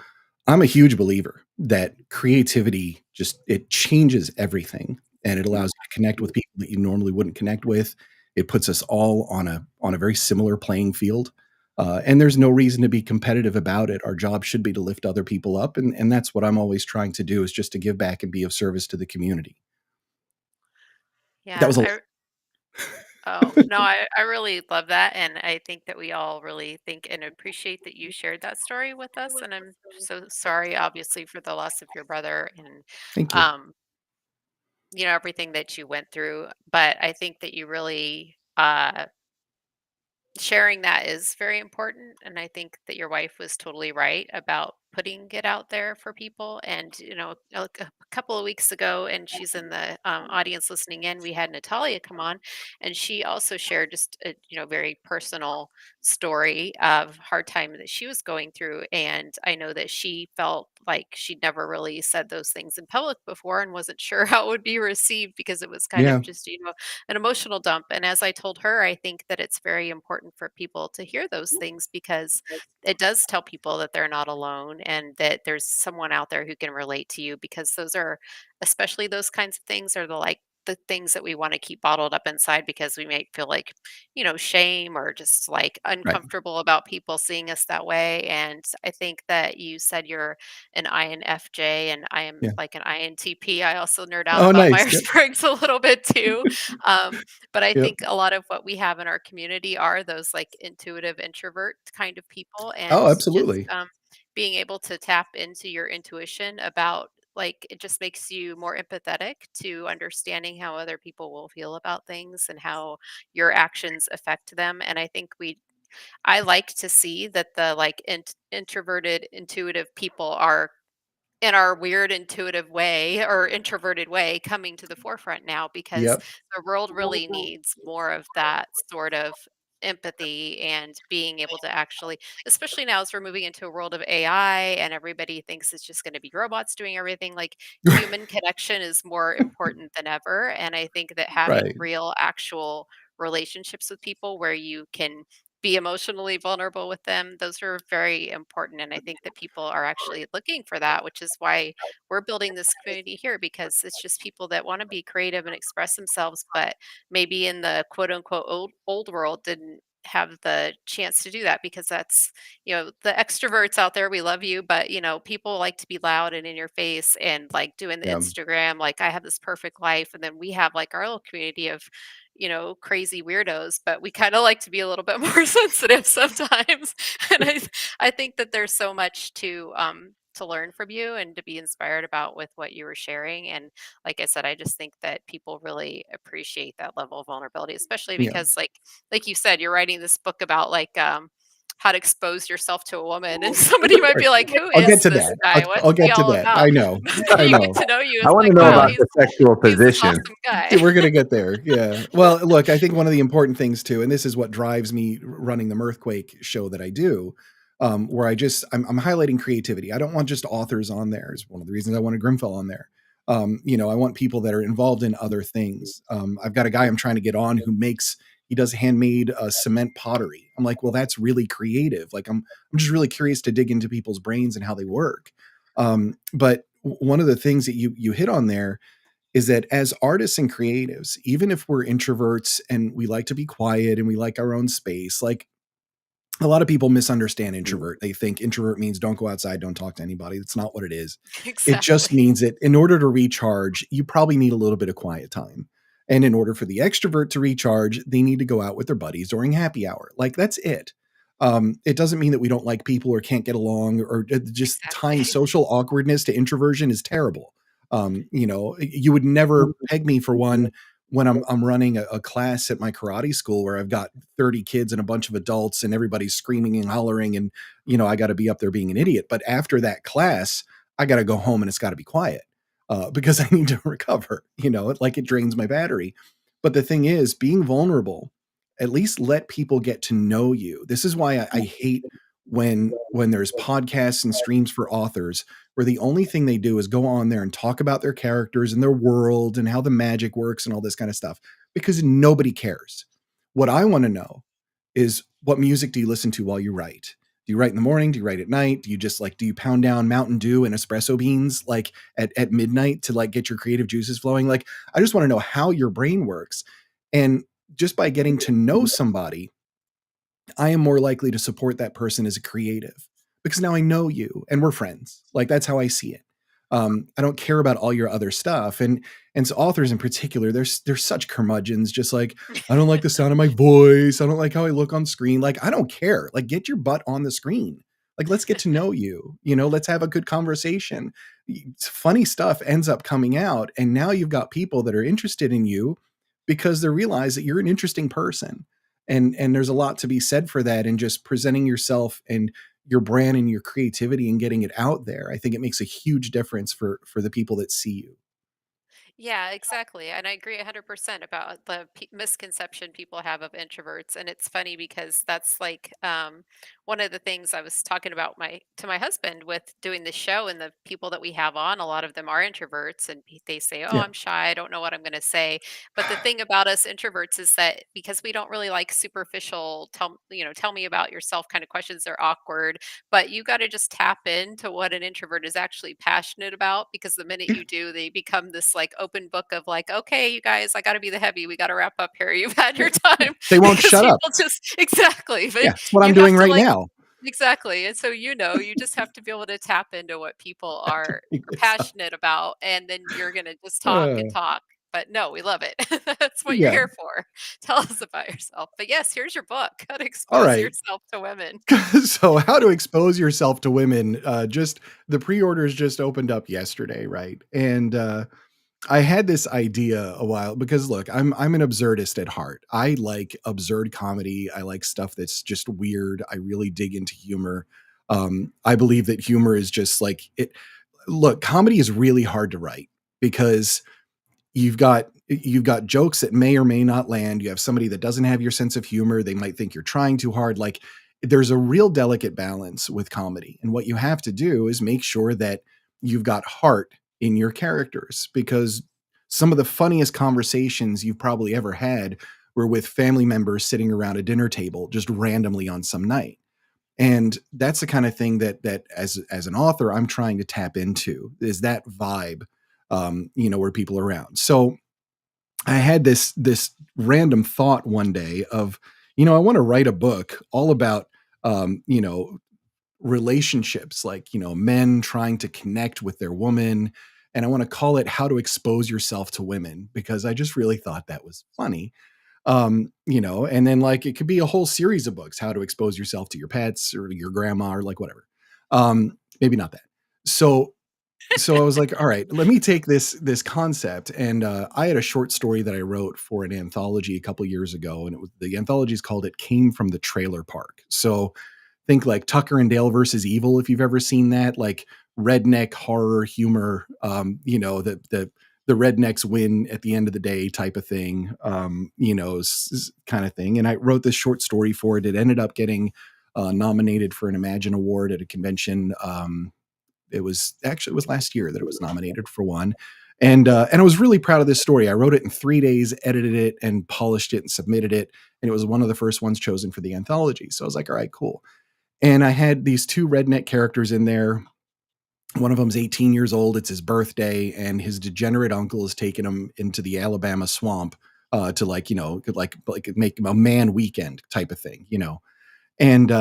I'm a huge believer that creativity it changes everything, and it allows you to connect with people that you normally wouldn't connect with. It puts us all on a very similar playing field. And there's no reason to be competitive about it. Our job should be to lift other people up. And that's what I'm always trying to do, is just to give back and be of service to the community. That Yeah, was a oh, no, I really love that, and I think that we all really think and appreciate that you shared that story with us, and I'm so sorry, obviously, for the loss of your brother and, thank you. um, everything that you went through, but I think that you really, sharing that is very important, and I think that your wife was totally right about putting it out there for people. And a couple of weeks ago, and she's in the audience listening in, we had Natalia come on, and she also shared just a very personal story of hard time that she was going through, and I know that she felt like she'd never really said those things in public before and wasn't sure how it would be received because it was kind Yeah. of just, an emotional dump. And as I told her, I think that it's very important for people to hear those things because it does tell people that they're not alone and that there's someone out there who can relate to you, because those are, especially those kinds of things, are the things that we want to keep bottled up inside because we might feel like, shame or just like Right. uncomfortable about people seeing us that way. And I think that you said you're an INFJ and I am Yeah. like an INTP. I also nerd out Oh, about nice. Yep. Myers-Briggs a little bit too. But I Yep. think a lot of what we have in our community are those like intuitive introvert kind of people, Oh, and just absolutely. being able to tap into your intuition about, like, it just makes you more empathetic to understanding how other people will feel about things and how your actions affect them. And I like to see that the like introverted intuitive people are, in our weird intuitive way or introverted way, coming to the forefront now, because Yep. the world really needs more of that sort of empathy and being able to actually, especially now as we're moving into a world of AI and everybody thinks it's just going to be robots doing everything, like human connection is more important than ever. And I think that having Right. real actual relationships with people where you can be emotionally vulnerable with them, those are very important. And I think that people are actually looking for that, which is why we're building this community here, because it's just people that want to be creative and express themselves, but maybe in the quote unquote old world didn't have the chance to do that, because that's, the extroverts out there, we love you, but people like to be loud and in your face and like doing the Yeah. Instagram, like I have this perfect life. And then we have like our little community of, crazy weirdos, but we kind of like to be a little bit more sensitive sometimes. And I think that there's so much to learn from you and to be inspired about with what you were sharing. And like I said, I just think that people really appreciate that level of vulnerability, especially Yeah. because like you said, you're writing this book about like how to expose yourself to a woman, and somebody might be like, who I'll get is to this that. guy? What's I'll he get to all that. about? I know. But then I you get know. to know you, I it's want to like, know wow, about the sexual he's this position. awesome guy. Yeah, we're gonna get there. Yeah. Well, look, I think one of the important things too, and this is what drives me running the Mirthquake show that I do, where I'm highlighting creativity. I don't want just authors on there. Is one of the reasons I wanted Grimfell on there. I want people that are involved in other things. I've got a guy I'm trying to get on who he does handmade cement pottery. I'm like, well, that's really creative. Like, I'm just really curious to dig into people's brains and how they work. But one of the things that you hit on there is that as artists and creatives, even if we're introverts and we like to be quiet and we like our own space, like a lot of people misunderstand introvert. They think introvert means don't go outside, don't talk to anybody. That's not what it is. It just Exactly. means that in order to recharge, you probably need a little bit of quiet time. And in order for the extrovert to recharge, they need to go out with their buddies during happy hour. Like that's it. It doesn't mean that we don't like people or can't get along or just tying Exactly. social awkwardness to introversion is terrible. You would never peg me for one when I'm running a class at my karate school where I've got 30 kids and a bunch of adults and everybody's screaming and hollering and I got to be up there being an idiot. But after that class, I got to go home and it's got to be quiet because I need to recover. It drains my battery. But the thing is, being vulnerable, at least let people get to know you. This is why I hate when there's podcasts and streams for authors where the only thing they do is go on there and talk about their characters and their world and how the magic works and all this kind of stuff, because nobody cares. What I want to know is, what music do you listen to while you write? Do you write in the morning? Do you write at night? Do you pound down Mountain Dew and espresso beans like at midnight to like get your creative juices flowing? Like, I just want to know how your brain works. And just by getting to know somebody, I am more likely to support that person as a creative because now I know you and we're friends. Like that's how I see it. I don't care about all your other stuff. And so authors in particular, they're such curmudgeons, just like, I don't like the sound of my voice. I don't like how I look on screen. Like, I don't care. Like, get your butt on the screen. Like, let's get to know you. Let's have a good conversation. Funny stuff ends up coming out. And now you've got people that are interested in you because they realize that you're an interesting person. And there's a lot to be said for that, and just presenting yourself and your brand and your creativity and getting it out there. I think it makes a huge difference for the people that see you. Yeah, exactly. And I agree 100% about the misconception people have of introverts. And it's funny because that's like one of the things I was talking about to my husband with doing the show, and the people that we have on, a lot of them are introverts, and they say, "Oh, Yeah. I'm shy. I don't know what I'm going to say." But the thing about us introverts is that because we don't really like superficial tell me about yourself kind of questions, they're awkward, but you got to just tap into what an introvert is actually passionate about, because the minute you do, they become this like open book of like, okay, you guys, I got to be the heavy. We got to wrap up here. You've had Yeah. your time. They won't Because shut up. people just exactly, Yeah, but it's what I'm you have doing to right like now. exactly. And so you just have to be able to tap into what people are So, passionate about, and then you're gonna just talk uh, and talk. But no, we love it. That's what you're yeah. here for. Tell us about yourself. But yes, here's your book, How to All Expose right. Yourself to Women. So how to expose yourself to women, just the pre-orders just opened up yesterday, right? And I had this idea a while, because look, I'm an absurdist at heart. I like absurd comedy. I like stuff that's just weird. I really dig into humor. I believe that humor is just like it. Look, comedy is really hard to write, because you've got jokes that may or may not land. You have somebody that doesn't have your sense of humor. They might think you're trying too hard. Like, there's a real delicate balance with comedy. And what you have to do is make sure that you've got heart in your characters, because some of the funniest conversations you've probably ever had were with family members sitting around a dinner table just randomly on some night. And that's the kind of thing that as an author, I'm trying to tap into, is that vibe, where people are around. So I had this random thought one day of, I want to write a book all about, relationships, like, men trying to connect with their woman. And I want to call it How to Expose Yourself to Women, because I just really thought that was funny. And then like it could be a whole series of books, How to Expose Yourself to Your Pets or your grandma or like whatever. Maybe not that. So I was like, all right, let me take this concept. And I had a short story that I wrote for an anthology a couple years ago, and the anthology is called It Came from the Trailer Park. So think like Tucker and Dale versus Evil, if you've ever seen that, like redneck horror humor, the rednecks win at the end of the day type of thing, kind of thing. And I wrote this short story for it. It ended up getting nominated for an Imagine Award at a convention. It was last year that it was nominated for one. And I was really proud of this story. I wrote it in 3 days, edited it and polished it and submitted it. And it was one of the first ones chosen for the anthology. So I was like, all right, cool. And I had these two redneck characters in there. One of them's 18 years old. It's his birthday, and his degenerate uncle has taken him into the Alabama swamp to like make a man weekend type of thing, and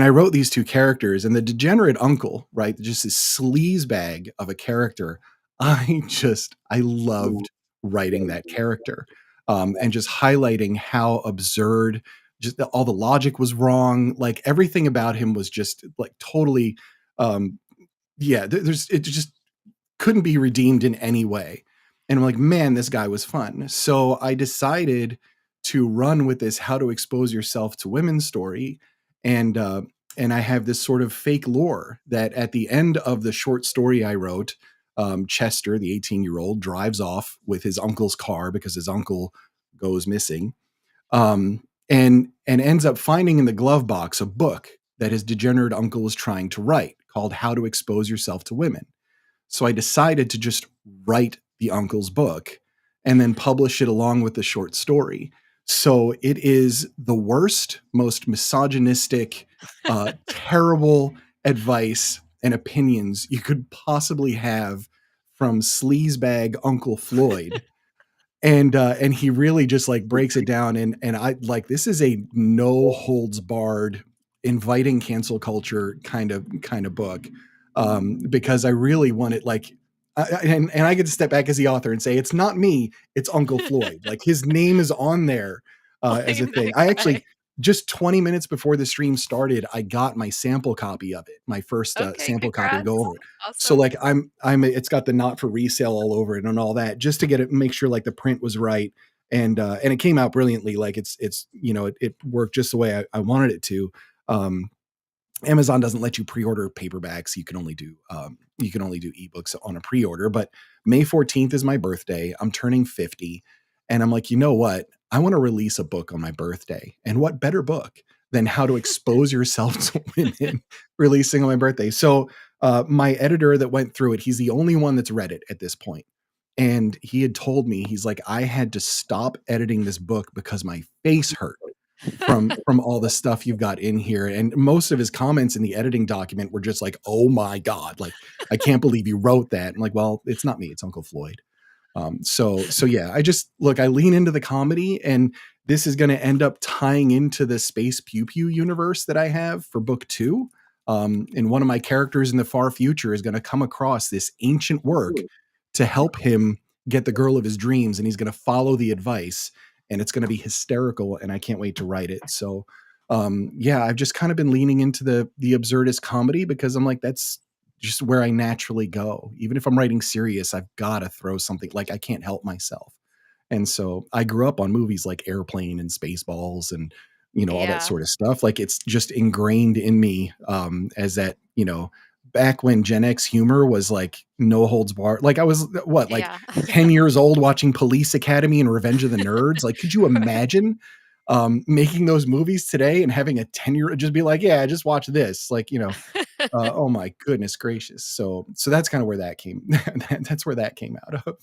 I wrote these two characters, and the degenerate uncle, right, just this sleaze bag of a character. I loved writing that character, and just highlighting how absurd, just all the logic was wrong. Like everything about him was just like totally, it just couldn't be redeemed in any way. And I'm like, man, this guy was fun. So I decided to run with this How to Expose Yourself to Women story. And I have this sort of fake lore that at the end of the short story I wrote, Chester, the 18-year-old, drives off with his uncle's car because his uncle goes missing, and ends up finding in the glove box a book that his degenerate uncle was trying to write, called How to Expose Yourself to Women. So I decided to just write the uncle's book and then publish it along with the short story. So it is the worst, most misogynistic, terrible advice and opinions you could possibly have from sleazebag Uncle Floyd. And he really just like breaks it down, and I like, this is a no holds barred, inviting cancel culture kind of book, because I really want it, like, and I get to step back as the author and say, it's not me, it's Uncle Floyd. Like his name is on there as a Blame thing. that I guy. actually, just 20 minutes before the stream started, I got my sample copy of it, my first Okay, sample copy to go congrats. over it. So Awesome. like it's got the not for resale all over it and all that, just to get it, make sure like the print was right. And it came out brilliantly. Like it worked just the way I wanted it to. Amazon doesn't let you pre-order paperbacks. You can only do ebooks on a pre-order. But May 14th is my birthday. I'm turning 50. And I'm like, you know what? I want to release a book on my birthday. And what better book than How to Expose Yourself to Women, releasing on my birthday. So my editor that went through it, he's the only one that's read it at this point. And he had told me, he's like, I had to stop editing this book because my face hurt from all the stuff you've got in here. And most of his comments in the editing document were just like, oh my God, like, I can't believe you wrote that. I'm like, well, it's not me, it's Uncle Floyd. So yeah, I lean into the comedy, and this is going to end up tying into the Space Pew Pew universe that I have for book 2. And one of my characters in the far future is going to come across this ancient work to help him get the girl of his dreams. And he's going to follow the advice, and it's going to be hysterical. And I can't wait to write it. So, yeah, I've just kind of been leaning into the absurdist comedy because I'm like, that's just where I naturally go. Even if I'm writing serious, I've got to throw something, like I can't help myself. And so I grew up on movies like Airplane and Spaceballs and, all that Yeah. sort of stuff. Like it's just ingrained in me, as that, back when Gen X humor was like no holds barred. Like I was like Yeah. 10 years old watching Police Academy and Revenge of the Nerds. Like, could you imagine making those movies today and having a 10-year just be like, yeah, just watch this. Like, oh my goodness gracious. So that's kind of where that came. That's where that came out of.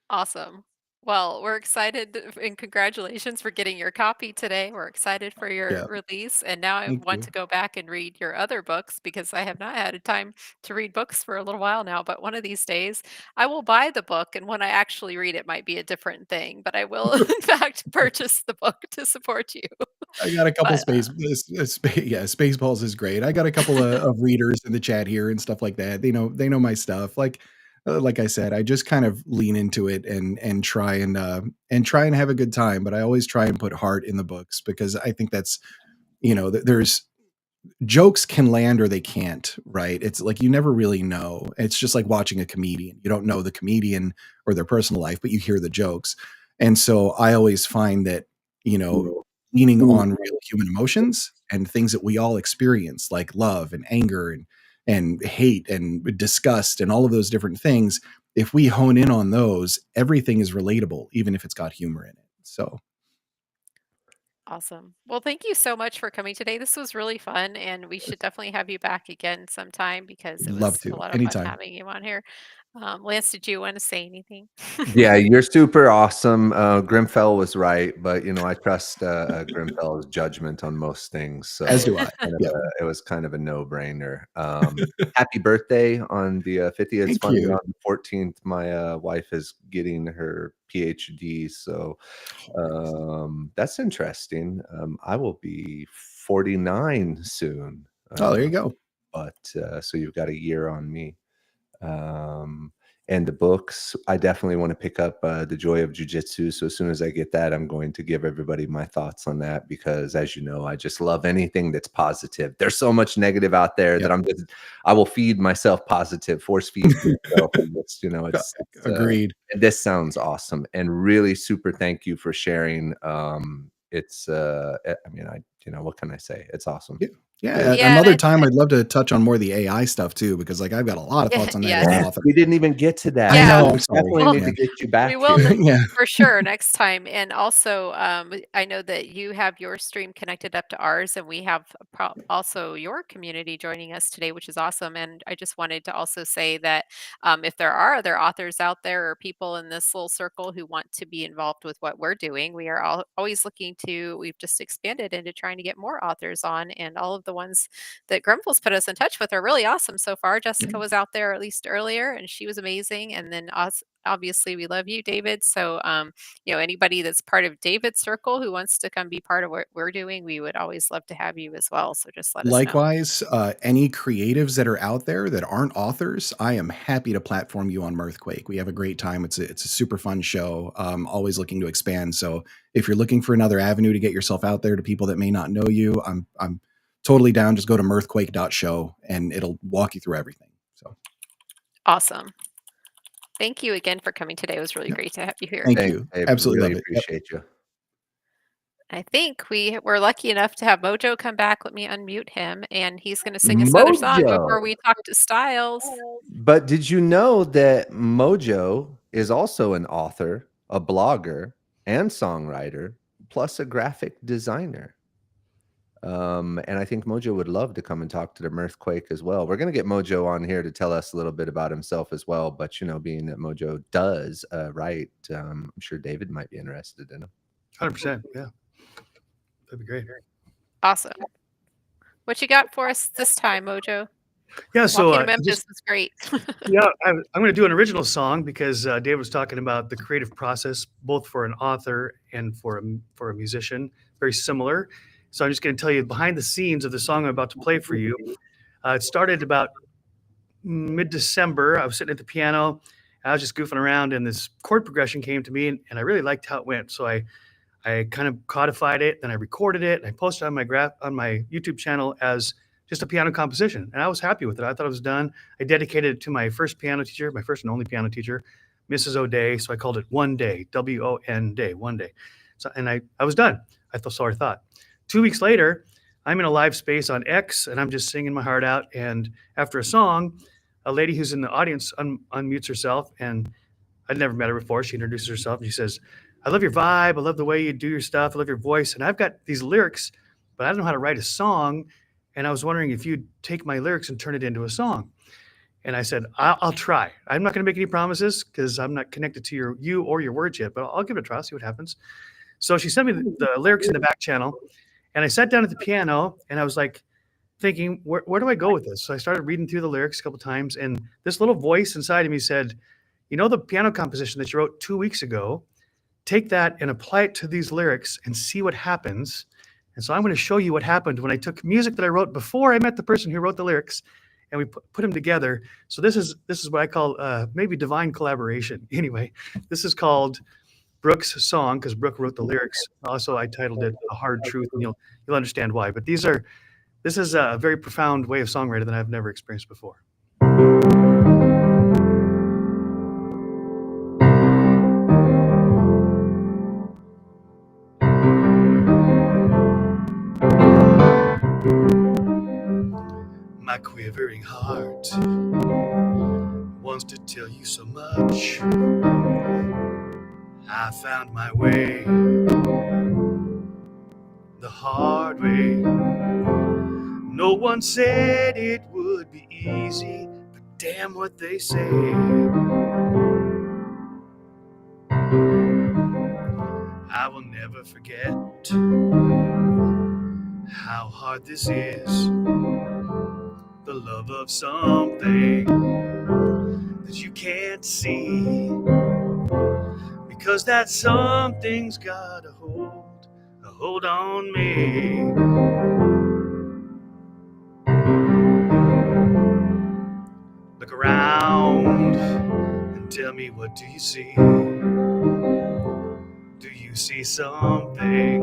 Awesome. Well, we're excited and congratulations for getting your copy today. We're excited for your Yeah. release. And now I Thank want you. to go back and read your other books because I have not had a time to read books for a little while now. But one of these days, I will buy the book. And when I actually read it, might be a different thing. But I will, in fact, purchase the book to support you. I got a couple But Spaceballs is great. I got a couple of readers in the chat here and stuff like that. They know my stuff. Like I said, I just kind of lean into it and try and have a good time. But I always try and put heart in the books because I think that's, there's jokes can land or they can't, right? It's like you never really know. It's just like watching a comedian. You don't know the comedian or their personal life, but you hear the jokes. And so I always find that, leaning on real human emotions and things that we all experience, like love and anger and hate and disgust and all of those different things, if we hone in on those, everything is relatable, even if it's got humor in it. So awesome. Well, thank you so much for coming today. This was really fun, and we should definitely have you back again sometime because it love was a to lot of fun anytime. having you on here. Lance, did you want to say anything? Yeah, you're super awesome. Grimfell was right, but I trust Grimfell's judgment on most things. So As do I. Yeah. it was kind of a no-brainer. Happy birthday on the 50th. It's Thank funny, you. on the 14th, my wife is getting her PhD. So that's interesting. I will be 49 soon. Oh, there you go. But so you've got a year on me. And the books, I definitely want to pick up The Joy of Jiu-Jitsu. So as soon as I get that, I'm going to give everybody my thoughts on that because, as you know, I just love anything that's positive. There's so much negative out there that I will feed myself positive, force feed myself. And it's Agreed. this sounds awesome, and really super thank you for sharing. What can I say? It's awesome. Yeah. Yeah, Another and time, I'd love to touch on more of the AI stuff too, because like I've got a lot of thoughts on that as yes. an author. We didn't even get to that. I Yeah. know. We I'm sorry. definitely Well, need to get you back we will here. Yeah. for sure next time. And also, I know that you have your stream connected up to ours, and we have also your community joining us today, which is awesome. And I just wanted to also say that if there are other authors out there or people in this little circle who want to be involved with what we're doing, we are always looking to, we've just expanded into trying to get more authors on, and all of the ones that Grimfell's put us in touch with are really awesome so far. Jessica was out there at least earlier, and she was amazing. And then obviously we love you, David. So anybody that's part of David's circle who wants to come be part of what we're doing, we would always love to have you as well. So just let us know. Likewise, any creatives that are out there that aren't authors, I am happy to platform you on Mirthquake. We have a great time. It's a super fun show. Always looking to expand. So if you're looking for another avenue to get yourself out there to people that may not know you, I'm totally down. Just go to mirthquake.show and it'll walk you through everything. So awesome. Thank you again for coming today. It was really great to have you here. thank Thanks, you. Dave. Absolutely Really love it. Yep. appreciate you. I think we were lucky enough to have Mojo come back. Let me unmute him, and he's going to sing us another song before Mojo. we talk to Styles. But did you know that Mojo is also an author, a blogger, and songwriter, plus a graphic designer? And I think Mojo would love to come and talk to the Mirthquake as well. We're going to get Mojo on here to tell us a little bit about himself as well. But, you know, being that Mojo does write, I'm sure David might be interested in him. 100%. Yeah. That'd be great. Awesome. What you got for us this time, Mojo? Yeah. So Walking to Memphis was great. yeah, I'm going to do an original song because Dave was talking about the creative process, both for an author and for a musician, very similar. So I'm just going to tell you behind the scenes of the song I'm about to play for you. It started about mid-December. I was sitting at the piano. I was just goofing around, and this chord progression came to me, and I really liked how it went. So I kind of codified it, then I recorded it, and I posted on my YouTube channel as just a piano composition, and I was happy with it. I thought it was done. I dedicated it to my first piano teacher, my first and only piano teacher, Mrs. O'Day. So I called it One Day, W-O-N Day, One Day. So, and I was done. So I thought. 2 weeks later, I'm in a live space on X, and I'm just singing my heart out. And after a song, a lady who's in the audience unmutes herself, and I'd never met her before. She introduces herself, and she says, "I love your vibe. I love the way you do your stuff. I love your voice. And I've got these lyrics, but I don't know how to write a song. And I was wondering if you'd take my lyrics and turn it into a song." And I said, I'll try. I'm not going to make any promises because I'm not connected to you or your words yet, but I'll give it a try, see what happens. So she sent me the lyrics in the back channel, and I sat down at the piano, and I was like thinking, where do I go with this? So I started reading through the lyrics a couple times, and this little voice inside of me said, "You know the piano composition that you wrote 2 weeks ago? Take that and apply it to these lyrics and see what happens." And so I'm going to show you what happened when I took music that I wrote before I met the person who wrote the lyrics, and we put them together. So this is what I call maybe divine collaboration. Anyway, this is called Brooke's Song because Brooke wrote the lyrics. Also, I titled it "A Hard Truth," and you'll understand why. But this is a very profound way of songwriting that I've never experienced before. My quivering heart wants to tell you so much. I found my way the hard way. No one said it would be easy, but damn what they say. I will never forget how hard this is. The love of something that you can't see, because that something's got a hold on me. Look around and tell me, what do you see? Do you see something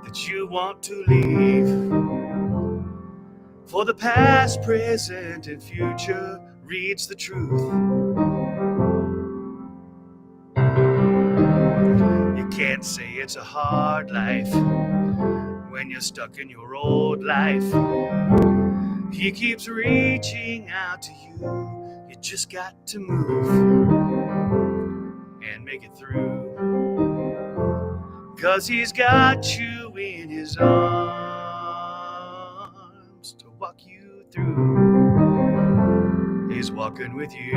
that you want to leave? For the past, present, and future reads the truth. You can't say it's a hard life when you're stuck in your old life. He keeps reaching out to you. You just got to move and make it through. 'Cause he's got you in his arms to walk you through. He's walking with you.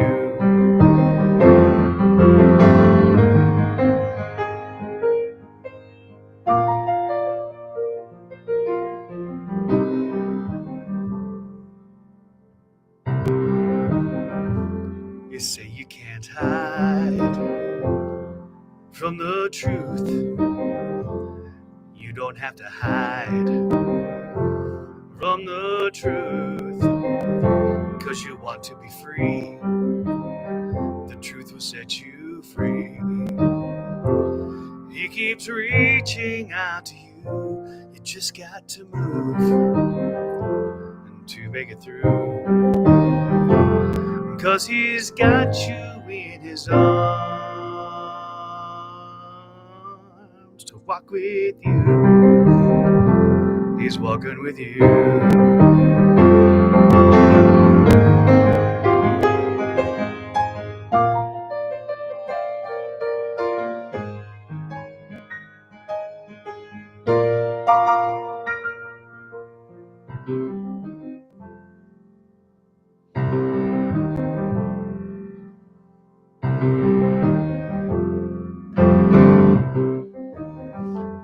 You say you can't hide from the truth. You don't have to hide from the truth, 'cause you want to be free. The truth will set you free. He keeps reaching out to you. You just got to move and to make it through. 'Cause he's got you in his arms to walk walk with you. He's walking with you.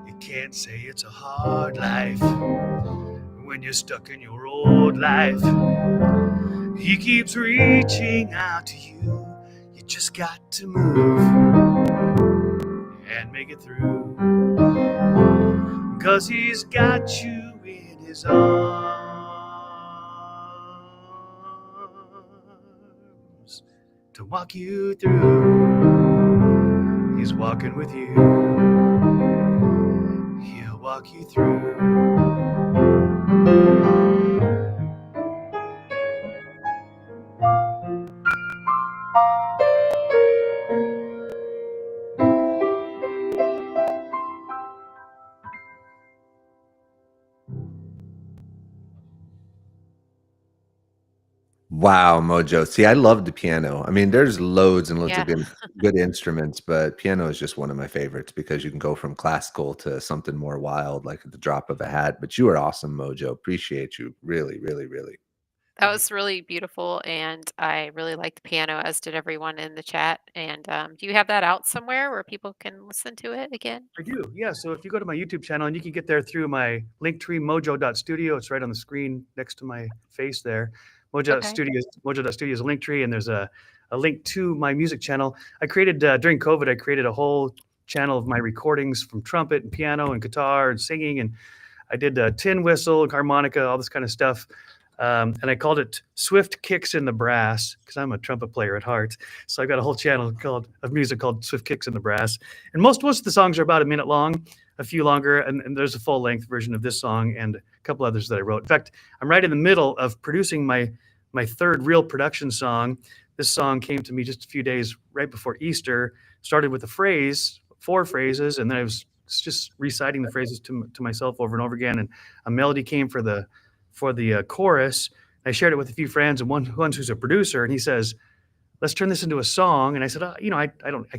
You can't say it's a hard life when you're stuck in your old life. He keeps reaching out to you. You just got to move and make it through. 'Cause he's got you in his arms to walk you through. He's walking with you. He'll walk you through. Wow, Mojo. See, I love the piano. I mean, there's loads and loads Yeah. of good instruments, but piano is just one of my favorites because you can go from classical to something more wild, like at the drop of a hat. But you are awesome, Mojo. Appreciate you. Really, really, really. That was really beautiful, and I really liked the piano, as did everyone in the chat. And do you have that out somewhere where people can listen to it again? I do, yeah. So if you go to my YouTube channel, and you can get there through my Linktree mojo.studio, it's right on the screen next to my face there. Okay. Mojo.studio is a link tree, and there's a link to my music channel. I created during COVID, I created a whole channel of my recordings from trumpet and piano and guitar and singing, and I did tin whistle, harmonica, all this kind of stuff. And I called it Swift Kicks in the Brass because I'm a trumpet player at heart. So I've got a whole channel of music called Swift Kicks in the Brass. And most of the songs are about a minute long, a few longer, and there's a full length version of this song and a couple others that I wrote. In fact, I'm right in the middle of producing my third real production song. This song came to me just a few days right before Easter. Started with a phrase, 4 phrases, and then I was just reciting the phrases to myself over and over again. And a melody came for the chorus. I shared it with a few friends, and one who's a producer, and he says, "Let's turn this into a song." And I said, I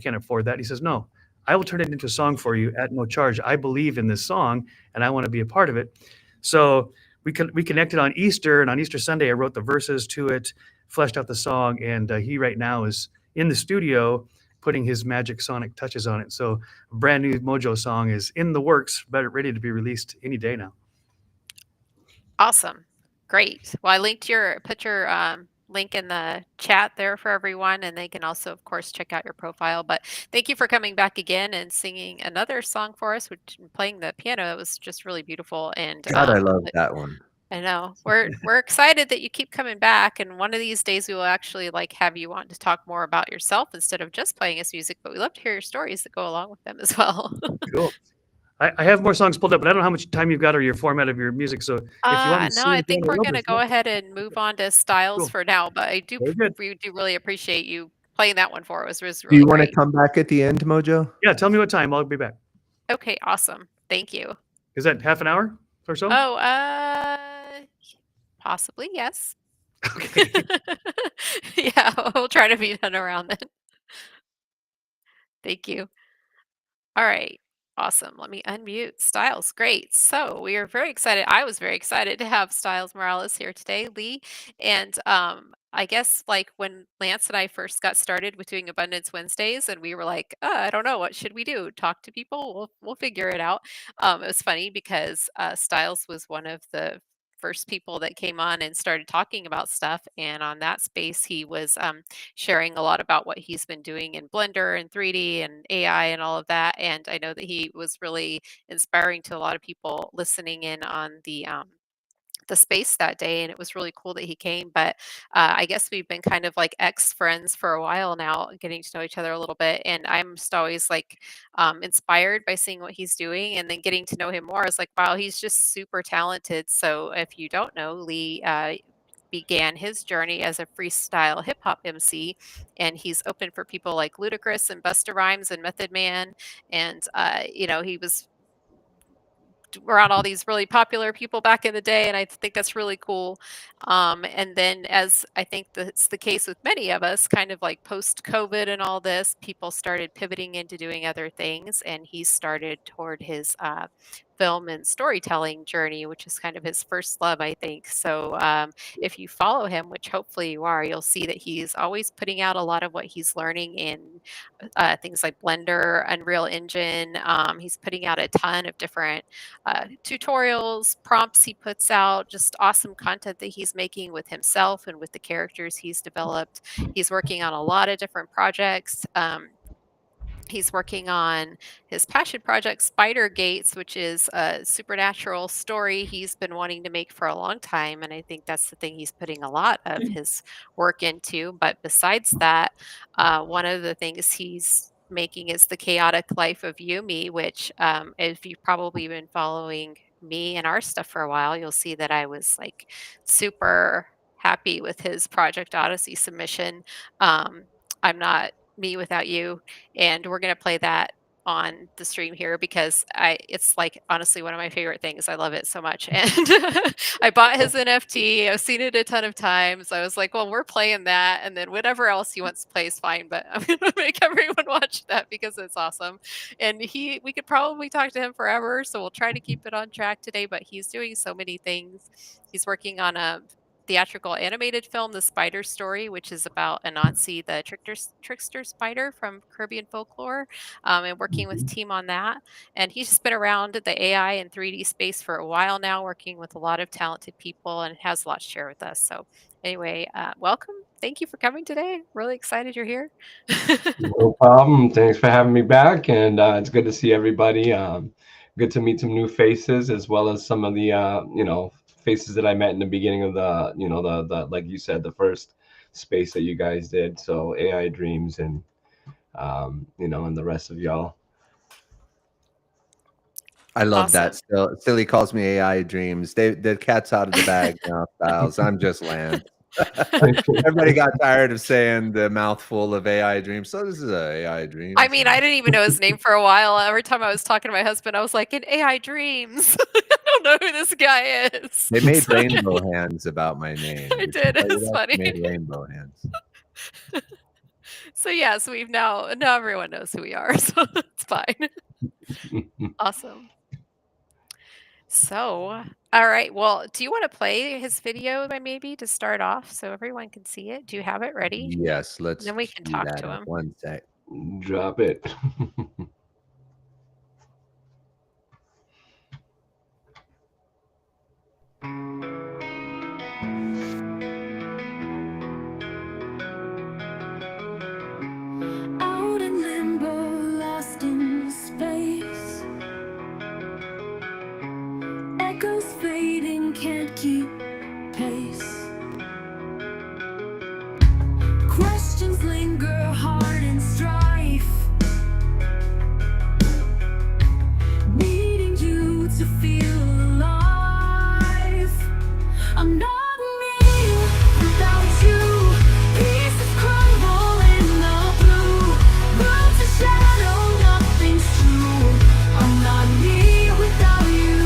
can't afford that. He says, "No, I will turn it into a song for you at no charge. I believe in this song, and I want to be a part of it." So we connected on Easter, and on Easter Sunday, I wrote the verses to it, fleshed out the song, and he right now is in the studio putting his magic sonic touches on it. So a brand new Mojo song is in the works, but ready to be released any day now. Awesome. Great. Well, I put your link in the chat there for everyone, and they can also, of course, check out your profile. But thank you for coming back again and singing another song for us, which playing the piano. It was just really beautiful. And God, I love that one. I know we're excited that you keep coming back. And one of these days, we will actually like have you on to talk more about yourself instead of just playing us music. But we love to hear your stories that go along with them as well. Cool. I have more songs pulled up, but I don't know how much time you've got or your format of your music. So if you want to No, I think we're gonna go ahead and move on to Styles Cool. for now. But Very good. we do really appreciate you playing that one for us. It was Do really you want to great. come back at the end, Mojo? Yeah, tell me what time. I'll be back. Okay, awesome. Thank you. Is that half an hour or so? Oh, possibly, yes. Okay. Yeah, we'll try to be done around then. Thank you. All right. Awesome. Let me unmute Styles. Great. So we are very excited. I was very excited to have Styles Morales here today, Lee. And I guess like when Lance and I first got started with doing Abundance Wednesdays, and we were like, I don't know, what should we do? Talk to people? We'll figure it out. It was funny because Styles was one of the first people that came on and started talking about stuff. And on that space, he was sharing a lot about what he's been doing in Blender and 3D and AI and all of that. And I know that he was really inspiring to a lot of people listening in on the space that day, and it was really cool that he came. But I guess we've been kind of like ex friends for a while now, getting to know each other a little bit. And I'm just always like inspired by seeing what he's doing, and then getting to know him more. I was like, wow, he's just super talented. So if you don't know, Lee began his journey as a freestyle hip hop MC, and he's open for people like Ludacris and Busta Rhymes and Method Man. And he was around all these really popular people back in the day, and I think that's really cool. And then, as I think that's the case with many of us, kind of like post-COVID and all this, people started pivoting into doing other things, and he started toward his film and storytelling journey, which is kind of his first love, I think. So if you follow him, which hopefully you are, you'll see that he's always putting out a lot of what he's learning in things like Blender, Unreal Engine. He's putting out a ton of different tutorials, prompts he puts out, just awesome content that he's making with himself and with the characters he's developed. He's working on a lot of different projects. He's working on his passion project, Spider Gates, which is a supernatural story he's been wanting to make for a long time. And I think that's the thing he's putting a lot of his work into. But besides that, one of the things he's making is The Chaotic Life of Yumi, which if you've probably been following me and our stuff for a while, you'll see that I was like super happy with his Project Odyssey submission. I'm not me without you, and we're going to play that on the stream here because it's like honestly one of my favorite things. I love it so much. And I bought his NFT. I've seen it a ton of times. I was like, well, we're playing that, and then whatever else he wants to play is fine, but I'm gonna make everyone watch that because it's awesome. And we could probably talk to him forever, so we'll try to keep it on track today, but he's doing so many things. He's working on a theatrical animated film, The Spider Story, which is about Anansi, the trickster spider from Caribbean folklore, and working with team on that. And he's just been around the AI and 3D space for a while now, working with a lot of talented people, and has a lot to share with us. So anyway, welcome. Thank you for coming today. Really excited you're here. No problem. Thanks for having me back, and it's good to see everybody. Good to meet some new faces, as well as some of the faces that I met in the beginning of the the like you said, the first space that you guys did. So AI Dreams and and the rest of y'all. I love that. Still, Silly calls me AI Dreams. The cat's out of the bag now, Styles. I'm just Lance. Everybody got tired of saying the mouthful of AI Dreams. So this is a AI Dreams. I mean, I didn't even know his name for a while. Every time I was talking to my husband, I was like, in AI Dreams. I don't know who this guy is. They made rainbow hands about my name. I did. It's funny. Made rainbow hands. So yeah, so we've now everyone knows who we are, so it's fine. Awesome. So, all right. Well, do you want to play his video maybe to start off so everyone can see it? Do you have it ready? Yes, let's. Then we can talk to him. One sec. Drop it. Out in limbo, lost in space. Echoes fading, can't keep pace. Questions linger, heart in strife. Needing you to feel alive. I'm not me without you. Pieces crumble in the blue. Worlds a shadow, nothing's true. I'm not me without you.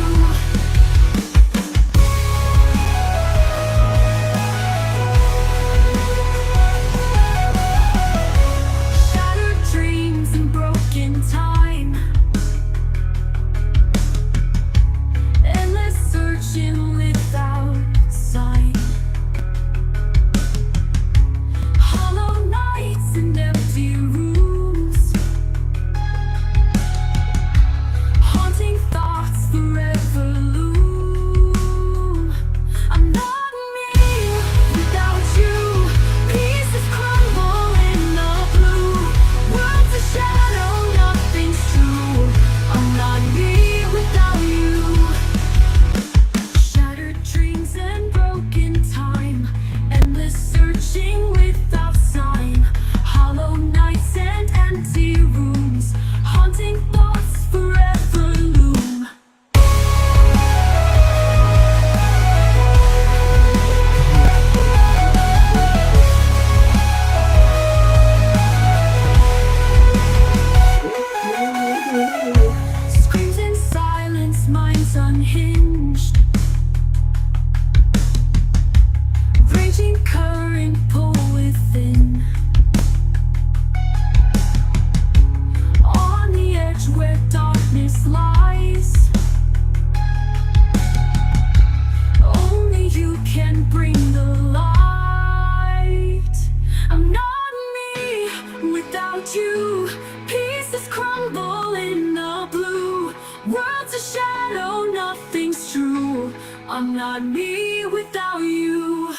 I'm not me without you.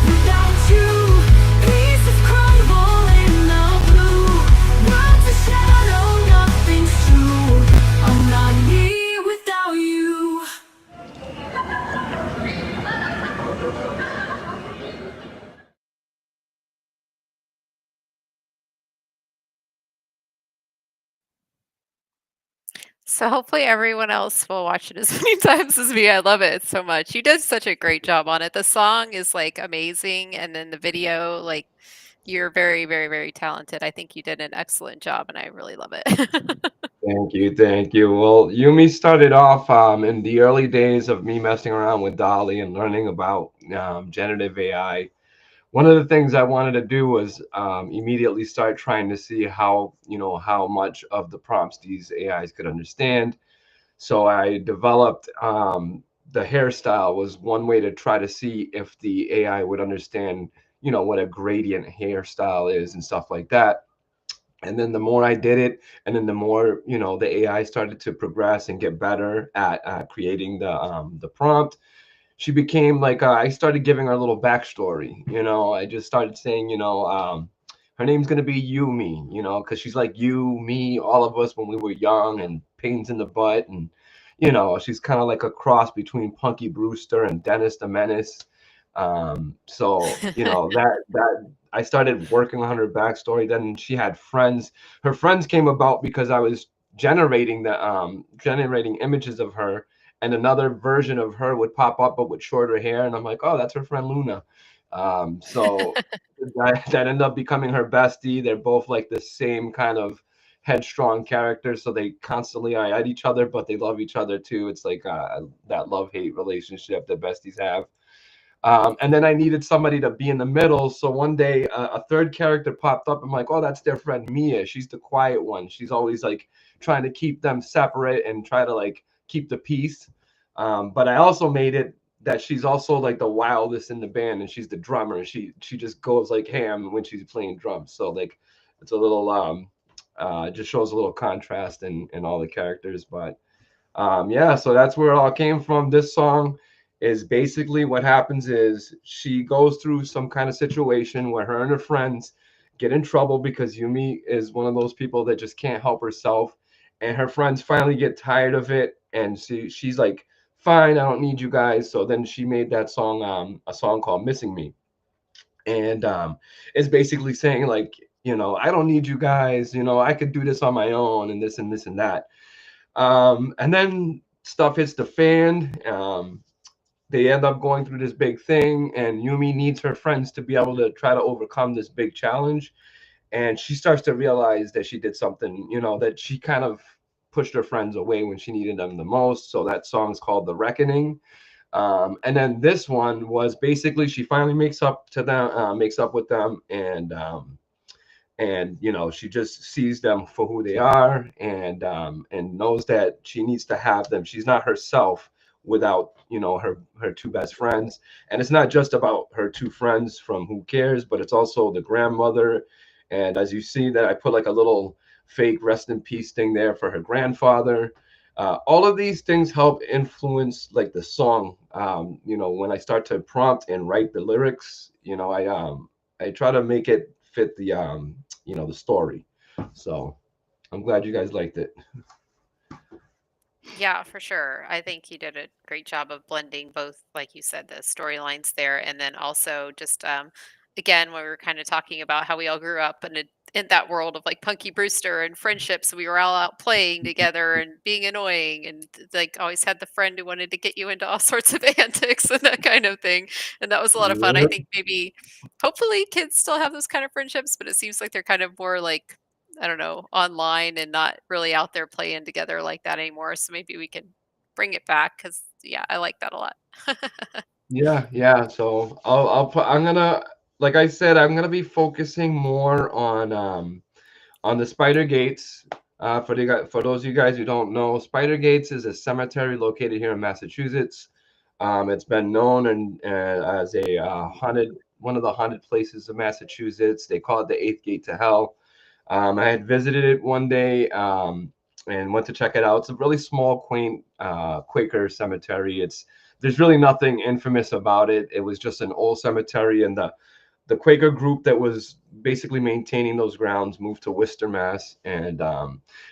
Without you, pieces crumble in the blue. World's a shadow, nothing's true. I'm not me without you. So hopefully everyone else will watch it as many times as me. I love it so much. You did such a great job on it. The song is like amazing, and then the video, like you're very, very, very talented. I think you did an excellent job, and I really love it. Thank you, thank you. Well, Yumi started off in the early days of me messing around with Dolly and learning about generative AI. One of the things I wanted to do was immediately start trying to see how, how much of the prompts these AIs could understand. So I developed the hairstyle was one way to try to see if the AI would understand, what a gradient hairstyle is and stuff like that. And then the more I did it, and then the more, the AI started to progress and get better at creating the prompt. She became like I started giving her a little backstory. I just started saying, her name's gonna be Yumi, because she's like you, me, all of us when we were young, and pains in the butt, and she's kind of like a cross between Punky Brewster and Dennis the Menace. So that I started working on her backstory. Then she had friends. Her friends came about because I was generating images of her, and another version of her would pop up but with shorter hair, and I'm like, oh, that's her friend Luna. So that ended up becoming her bestie. They're both like the same kind of headstrong characters, so they constantly eye at each other, but they love each other too. It's like that love-hate relationship that besties have. And then I needed somebody to be in the middle. So one day a third character popped up. I'm like, oh, that's their friend Mia. She's the quiet one. She's always like trying to keep them separate and try to like keep the peace. But I also made it that she's also like the wildest in the band, and she's the drummer. She just goes like ham when she's playing drums. So like it's a little just shows a little contrast in all the characters. But yeah, so that's where it all came from. This song is basically what happens is she goes through some kind of situation where her and her friends get in trouble because Yumi is one of those people that just can't help herself. And her friends finally get tired of it. And she's like, fine, I don't need you guys. So then she made that song, a song called Missing Me. And it's basically saying, like, I don't need you guys. I could do this on my own and this and this and that. And then stuff hits the fan. They end up going through this big thing, and Yumi needs her friends to be able to try to overcome this big challenge. And she starts to realize that she did something, that she kind of pushed her friends away when she needed them the most. So that song is called The Reckoning. And then this one was basically she finally makes up to them, makes up with them, and she just sees them for who they are, and knows that she needs to have them. She's not herself without her two best friends. And it's not just about her two friends from Who Cares, but it's also the grandmother. And as you see that I put like a little fake rest in peace thing there for her grandfather. All of these things help influence like the song. When I start to prompt and write the lyrics, I try to make it fit the story. So I'm glad you guys liked it. Yeah, for sure. I think you did a great job of blending both, like you said, the storylines there, and then also just again, when we were kind of talking about how we all grew up in that world of like Punky Brewster and friendships, we were all out playing together and being annoying, and like always had the friend who wanted to get you into all sorts of antics and that kind of thing. And that was a lot of fun. I Yep. think maybe, hopefully, kids still have those kind of friendships, but it seems like they're kind of more like, I don't know, online and not really out there playing together like that anymore. So maybe we can bring it back because, yeah, I like that a lot. Yeah, yeah. So I'm gonna, like I said, I'm gonna be focusing more on the Spider Gates. For those of you guys who don't know, Spider Gates is a cemetery located here in Massachusetts. It's been known as a haunted, one of the haunted places of Massachusetts. They call it the eighth gate to hell. I had visited it one day. and went to check it out. It's a really small, quaint Quaker cemetery. There's really nothing infamous about it. It was just an old cemetery, and the Quaker group that was basically maintaining those grounds moved to Worcester, Mass, and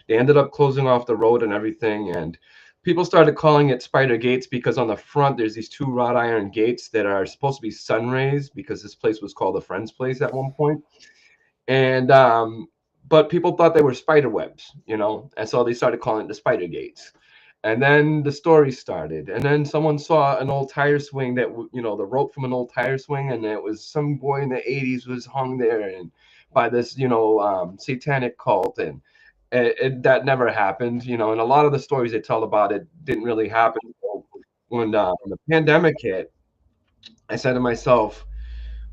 they ended up closing off the road and everything. And people started calling it Spider Gates because on the front there's these two wrought iron gates that are supposed to be sun rays, because this place was called a friend's place at one point. And but people thought they were spider webs, and so they started calling it the Spider Gates. And then the story started, and then someone saw an old tire swing that the rope from an old tire swing, and it was some boy in the 80s was hung there and by this satanic cult, and that never happened, and a lot of the stories they tell about it didn't really happen. So when the pandemic hit, I said to myself,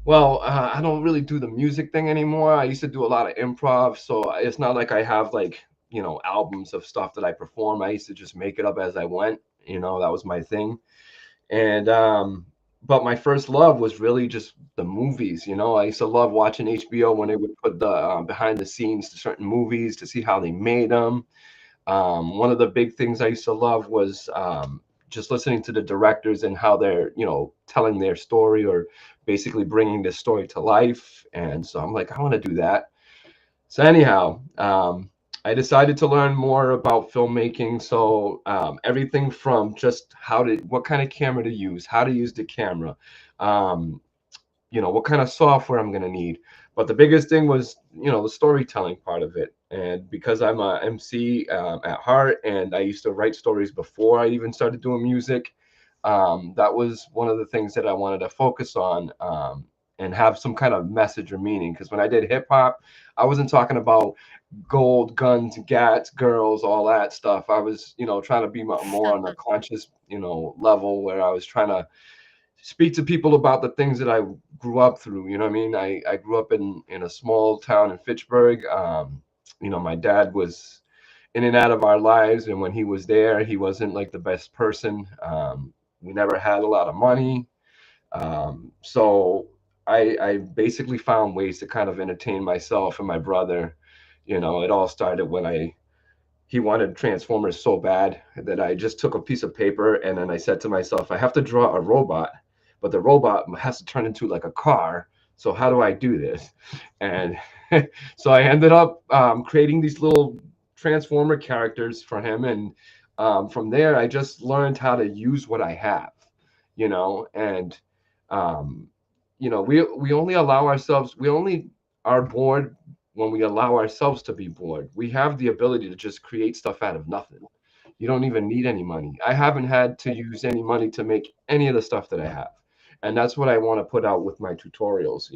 well, I don't really do the music thing anymore. I used to do a lot of improv, so it's not like I have like, albums of stuff that I perform. I used to just make it up as I went. That was my thing. And but my first love was really just the movies. I used to love watching HBO when they would put the behind the scenes to certain movies to see how they made them. One of the big things I used to love was just listening to the directors and how they're, telling their story or basically bringing this story to life. And so I'm like, I want to do that. So anyhow, I decided to learn more about filmmaking. So everything from just what kind of camera to use, how to use the camera, what kind of software I'm going to need. But the biggest thing was, the storytelling part of it. And because I'm a MC at heart, and I used to write stories before I even started doing music, that was one of the things that I wanted to focus on, and have some kind of message or meaning. Because when I did hip hop, I wasn't talking about gold, guns, gats, girls, all that stuff. I was, trying to be more on a conscious, level, where I was trying to speak to people about the things that I grew up through. You know what I mean? I grew up in a small town in Fitchburg. My dad was in and out of our lives, and when he was there, he wasn't like the best person. We never had a lot of money. So I basically found ways to kind of entertain myself and my brother. It all started when he wanted Transformers so bad that I just took a piece of paper, and then I said to myself, I have to draw a robot, but the robot has to turn into like a car. So how do I do this? And so I ended up creating these little Transformer characters for him. And from there, I just learned how to use what I have, and we only allow ourselves, we only are bored when we allow ourselves to be bored. We have the ability to just create stuff out of nothing. You don't even need any money. I haven't had to use any money to make any of the stuff that I have. And that's what I want to put out with my tutorials,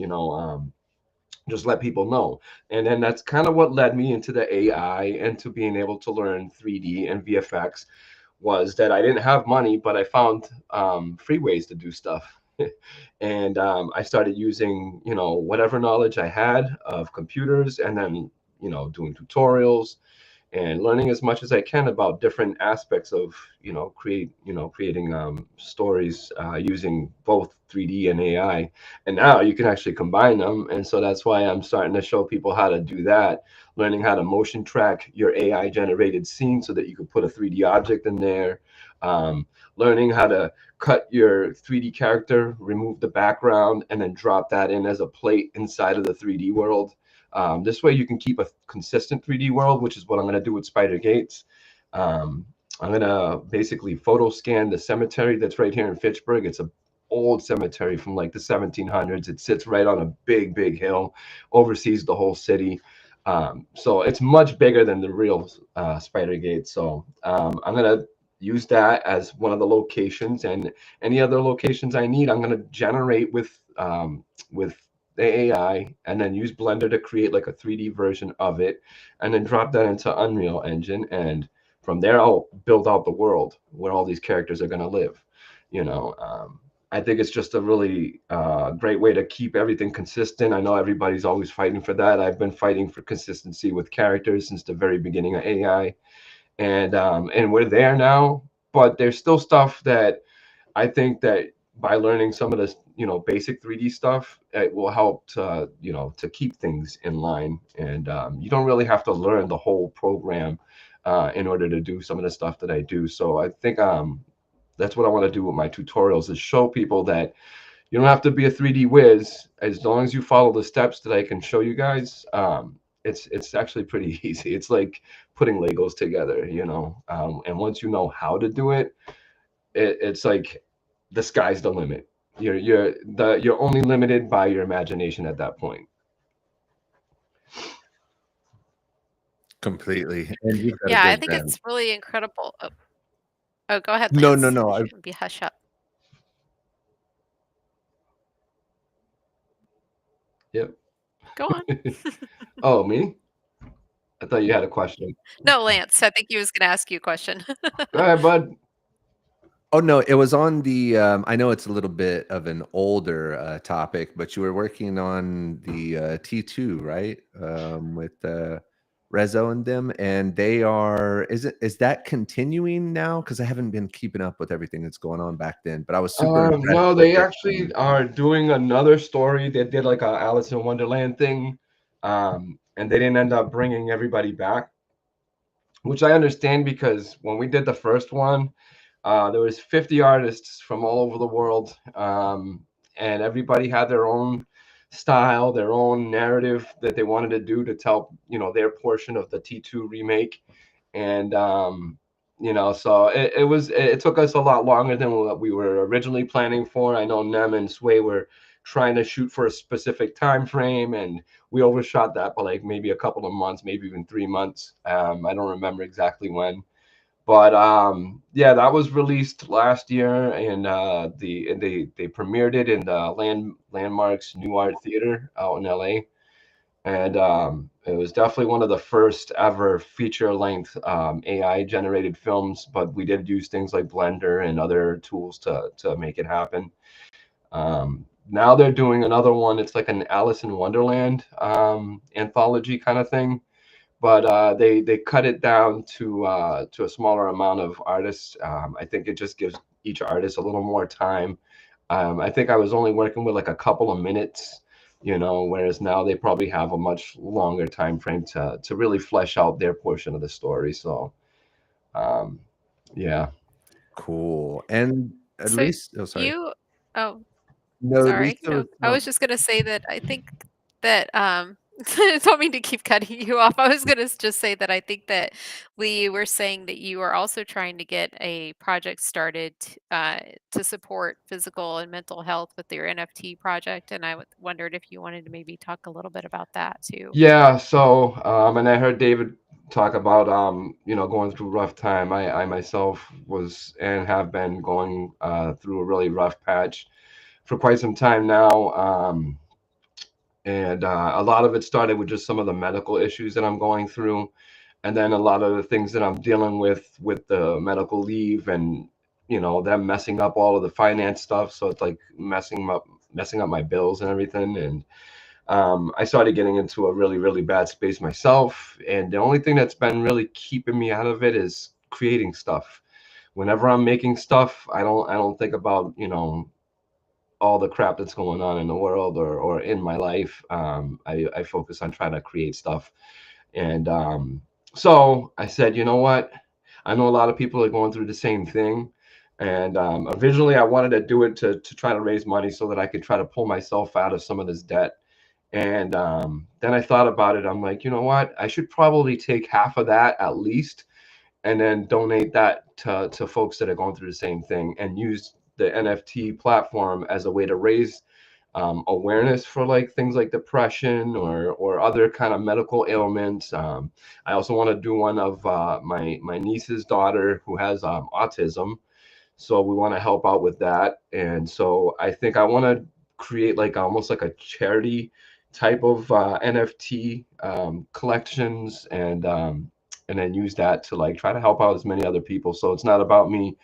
just let people know. And then that's kind of what led me into the AI and to being able to learn 3D and VFX, was that I didn't have money, but I found free ways to do stuff. And I started using, whatever knowledge I had of computers, and then, doing tutorials and learning as much as I can about different aspects of, creating stories using both 3D and AI. And now you can actually combine them. And so that's why I'm starting to show people how to do that, learning how to motion track your AI generated scene so that you can put a 3D object in there, learning how to cut your 3D character, remove the background, and then drop that in as a plate inside of the 3D world. This way you can keep a consistent 3D world, which is what I'm going to do with Spider Gates. I'm going to basically photo scan the cemetery that's right here in Fitchburg. It's an old cemetery from like the 1700s. It sits right on a big, big hill, oversees the whole city. So it's much bigger than the real Spider Gate. So I'm going to use that as one of the locations, and any other locations I need, I'm going to generate with the AI, and then use Blender to create like a 3D version of it, and then drop that into Unreal Engine. And from there, I'll build out the world where all these characters are going to live. I think it's just a really great way to keep everything consistent. I know everybody's always fighting for that. I've been fighting for consistency with characters since the very beginning of AI. And we're there now, but there's still stuff that I think that by learning some of this, basic 3D stuff, it will help to, to keep things in line. And you don't really have to learn the whole program in order to do some of the stuff that I do. So I think that's what I want to do with my tutorials, is show people that you don't have to be a 3D whiz. As long as you follow the steps that I can show you guys, it's actually pretty easy. It's like putting Legos together, you know. And once you know how to do it, it's like the sky's the limit. You're only limited by your imagination at that point. Completely. And you've got a Yeah, I great think brand. it's really incredible. Oh, go ahead, No, Lance. no. Be hush up. Yep. Go on. Oh, me? I thought you had a question. No, Lance. I think he was going to ask you a question. Go ahead, bud. Oh, no, it was on the, I know it's a little bit of an older topic, but you were working on the T2, right? With Rezo and them, and they are, is that continuing now? Because I haven't been keeping up with everything that's going on back then, but I was super impressed No, with they it. actually are doing another story. They did like a Alice in Wonderland thing, and they didn't end up bringing everybody back, which I understand, because when we did the first one, there was 50 artists from all over the world, and everybody had their own style, their own narrative that they wanted to do to tell, you know, their portion of the T2 remake. And you know, so it took us a lot longer than what we were originally planning for. I know Nem and Sway were trying to shoot for a specific time frame, and we overshot that by like maybe a couple of months, maybe even 3 months. I don't remember exactly when. But yeah, that was released last year, and they premiered it in the Landmarks New Art Theater out in LA. And it was definitely one of the first ever feature length AI generated films, but we did use things like Blender and other tools to make it happen. Now they're doing another one. It's like an Alice in Wonderland anthology kind of thing, but they cut it down to a smaller amount of artists. I think it just gives each artist a little more time. I think I was only working with like a couple of minutes, you know, whereas now they probably have a much longer time frame to really flesh out their portion of the story. So yeah. Cool. And at So least, oh, sorry. oh, No, at least sorry. it was, No, I was just going to say that I think that, I don't mean to keep cutting you off. I was going to just say that I think that we were saying that you are also trying to get a project started to support physical and mental health with your NFT project. And I wondered if you wanted to maybe talk a little bit about that too. Yeah, so and I heard David talk about you know, going through a rough time. I myself was and have been going through a really rough patch for quite some time now. And a lot of it started with just some of the medical issues that I'm going through, and then a lot of the things that I'm dealing with the medical leave, and you know, them messing up all of the finance stuff. So it's like messing up my bills and everything. And I started getting into a really, really bad space myself. And the only thing that's been really keeping me out of it is creating stuff. Whenever I'm making stuff, I don't think about, you know, all the crap that's going on in the world or in my life. I focus on trying to create stuff. And so I said, you know what? I know a lot of people are going through the same thing. And originally, I wanted to do it to try to raise money so that I could try to pull myself out of some of this debt. And then I thought about it. I'm like, you know what? I should probably take half of that at least, and then donate that to folks that are going through the same thing, and use the NFT platform as a way to raise awareness for like things like depression or other kind of medical ailments. I also want to do one of my niece's daughter who has autism, so we want to help out with that. And so I think I want to create like almost like a charity type of NFT collections, and then use that to like try to help out as many other people. So it's not about me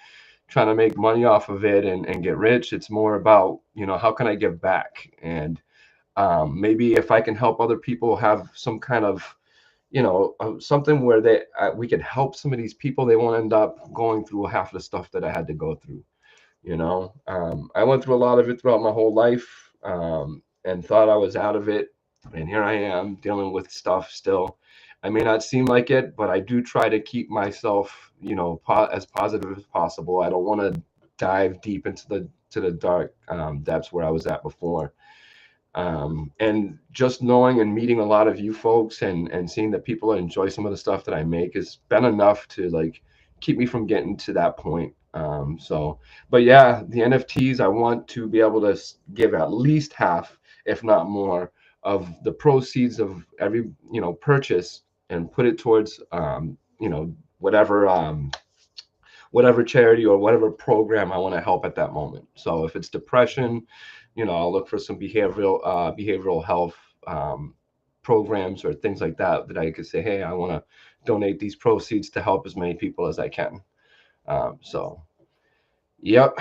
trying to make money off of it and get rich. It's more about, you know, how can I give back? And maybe if I can help other people have some kind of, you know, something where we could help some of these people, they won't end up going through half the stuff that I had to go through. You know, I went through a lot of it throughout my whole life, and thought I was out of it, and here I am dealing with stuff still. I may not seem like it, but I do try to keep myself, you know, as positive as possible. I don't want to dive deep into the dark depths where I was at before. And just knowing and meeting a lot of you folks and seeing that people enjoy some of the stuff that I make has been enough to like keep me from getting to that point. So, but yeah, the NFTs, I want to be able to give at least half, if not more, of the proceeds of every, you know, purchase and put it towards, you know, whatever, whatever charity or whatever program I want to help at that moment. So if it's depression, you know, I'll look for some behavioral health programs or things like that that I could say, hey, I want to donate these proceeds to help as many people as I can. So, yep.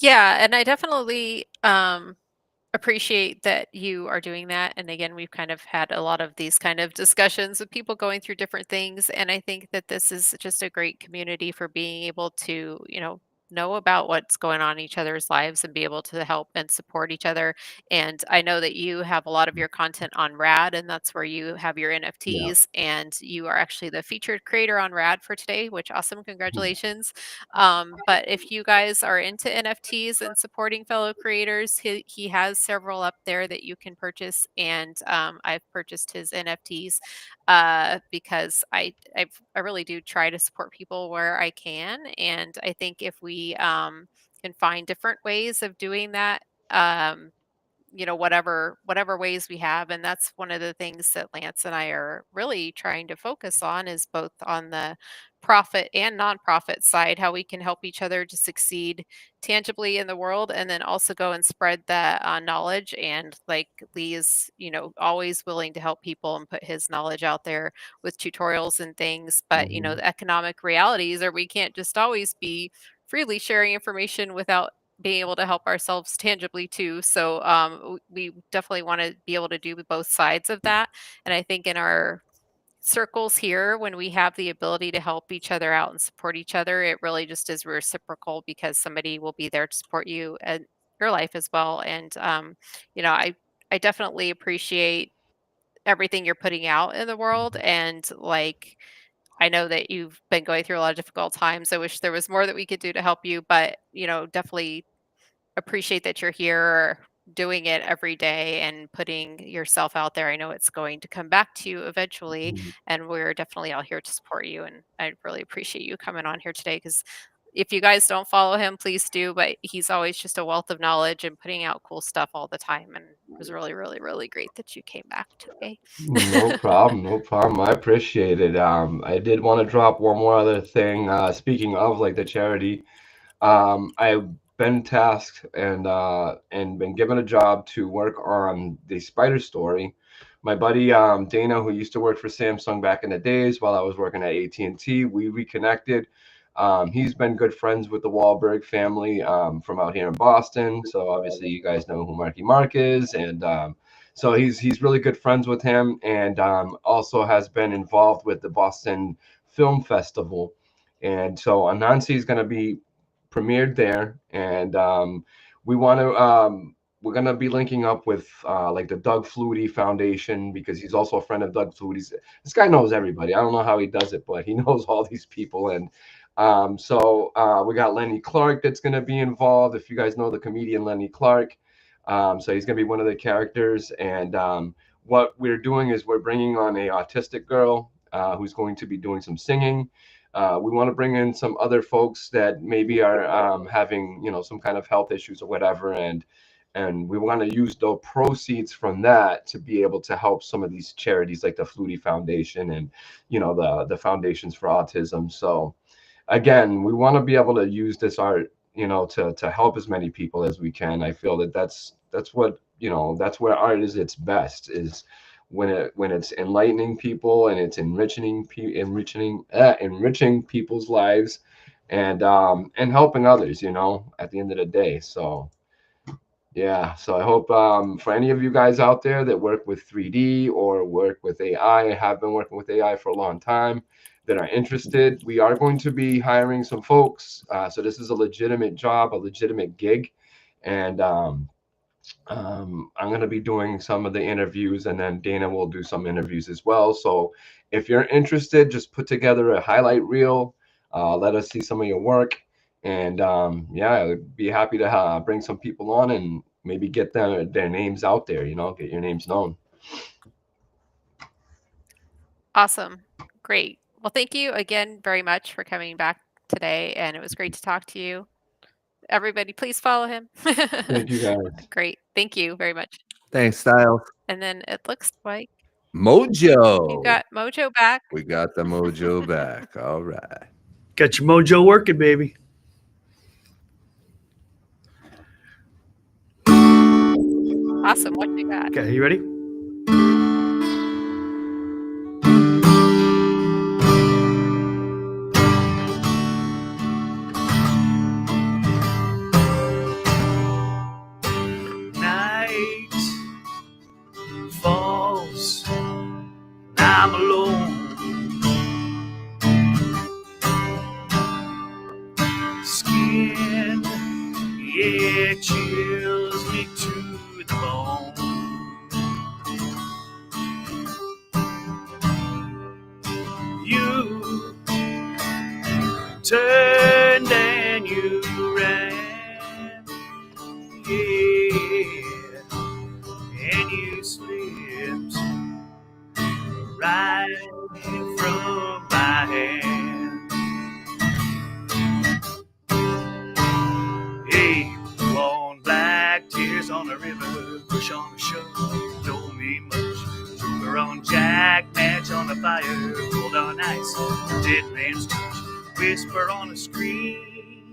Yeah, and I definitely appreciate that you are doing that. And again, we've kind of had a lot of these kind of discussions with people going through different things. And I think that this is just a great community for being able to, know about what's going on in each other's lives and be able to help and support each other. And I know that you have a lot of your content on Rad, and that's where you have your Yeah. NFTs. And you are actually the featured creator on Rad for today, which awesome. Congratulations. But if you guys are into NFTs and supporting fellow creators, he has several up there that you can purchase. And I've purchased his NFTs because I really do try to support people where I can. And I think if we can find different ways of doing that, whatever ways we have, and that's one of the things that Lance and I are really trying to focus on, is both on the profit and nonprofit side, how we can help each other to succeed tangibly in the world, and then also go and spread that knowledge. And like Lee is always willing to help people and put his knowledge out there with tutorials and things. But Mhm. the economic realities are we can't just always be freely sharing information without being able to help ourselves tangibly too. So we definitely want to be able to do both sides of that. And I think in our circles here, when we have the ability to help each other out and support each other, it really just is reciprocal, because somebody will be there to support you and your life as well. And I definitely appreciate everything you're putting out in the world. And like, I know that you've been going through a lot of difficult times. I wish there was more that we could do to help you, but definitely appreciate that you're here doing it every day and putting yourself out there. I know it's going to come back to you eventually, Mhm. and we're definitely all here to support you. And I really appreciate you coming on here today, because if you guys don't follow him, please do. But he's always just a wealth of knowledge and putting out cool stuff all the time. And it was really, really, really great that you came back today. No problem, no problem. I appreciate it. I did want to drop one more other thing. Speaking of like the charity, I've been tasked and been given a job to work on the Spider Story. My buddy Dana, who used to work for Samsung back in the days while I was working at AT&T, we reconnected. He's been good friends with the Wahlberg family from out here in Boston. So obviously you guys know who Marky Mark is, and so he's really good friends with him, and also has been involved with the Boston Film Festival. And so Anansi is going to be premiered there, and we want to we're gonna be linking up with like the Doug Flutie Foundation, because he's also a friend of Doug Flutie's. This guy knows everybody. I don't know how he does it, but he knows all these people. And so we got Lenny Clark that's gonna be involved. If you guys know the comedian Lenny Clark, so he's gonna be one of the characters. And what we're doing is we're bringing on a autistic girl who's going to be doing some singing. We want to bring in some other folks that maybe are having, some kind of health issues or whatever, and we want to use the proceeds from that to be able to help some of these charities like the Flutie Foundation and the foundations for autism. So again, we want to be able to use this art, to help as many people as we can. I feel that that's what that's where art is its best, is when it's enlightening people and it's enriching people's lives, and helping others, at the end of the day. So yeah, so I hope for any of you guys out there that work with 3D or work with AI, have been working with AI for a long time, that are interested, we are going to be hiring some folks. So this is a legitimate job, a legitimate gig, and I'm going to be doing some of the interviews, and then Dana will do some interviews as well. So if you're interested, just put together a highlight reel. Let us see some of your work. And yeah, I'd be happy to bring some people on and maybe get their names out there, get your names known. Awesome. Great. Well, thank you again very much for coming back today, and it was great to talk to you. Everybody, please follow him. Thank you, guys. Great. Thank you very much. Thanks, Styles. And then it looks like you Mojo. got Mojo back. We got the mojo back. All right. Got your mojo working, baby. Awesome. What you got? Okay, you ready? Night falls, I'm alone. Skin, yeah, chills me to the bone. You turned and you ran, yeah, and you slipped right from my hand. Hey, long black tears on the river, push on the shove, don't mean much. Sugar on jack, match on the fire, cold on ice, dead man's touch. Whisper on the screen,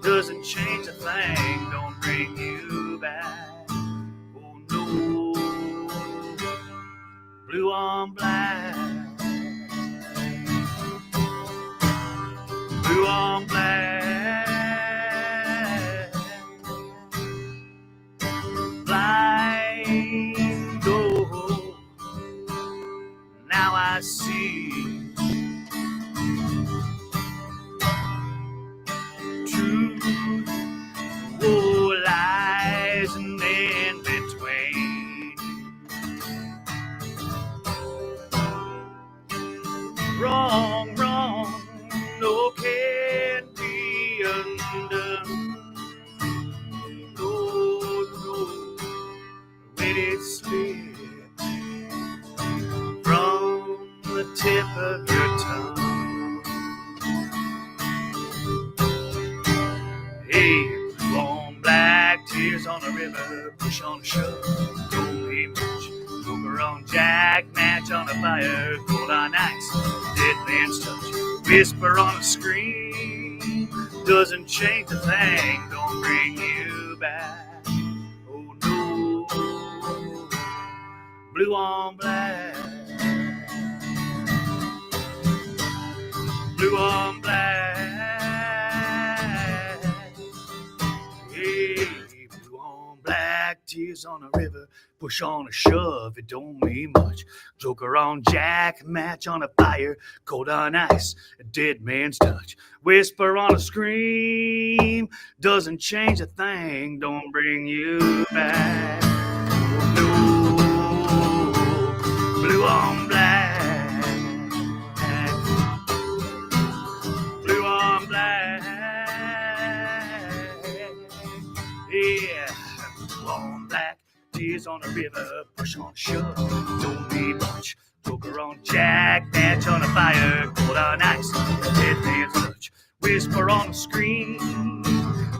doesn't change a thing, don't bring you back. Oh no, blue on black, blue on black, blind, oh, now I see. Truth, oh, lies and in between. Wrong, no can be undone. No, when it slipped from the tip of your tongue. Hey, long black tears on the river, push on the shove, don't be much. Poker on jack, match on the fire, cold on ice, dead man's touch. Whisper on a screen, doesn't change a thing, don't bring you back. Oh no, blue on black, blue on black. Hey, blue on black, tears on the river, push on a shove, it don't mean much. Joker on jack, match on a fire, cold on ice, a dead man's touch. Whisper on a scream, doesn't change a thing, don't bring you back. Oh no, blue on black, blue on black. Yeah, blue on black, tears on the river, push on shove, don't be much. Joker on jack, match on a fire, cold on ice, dead man's touch. Whisper on the screen,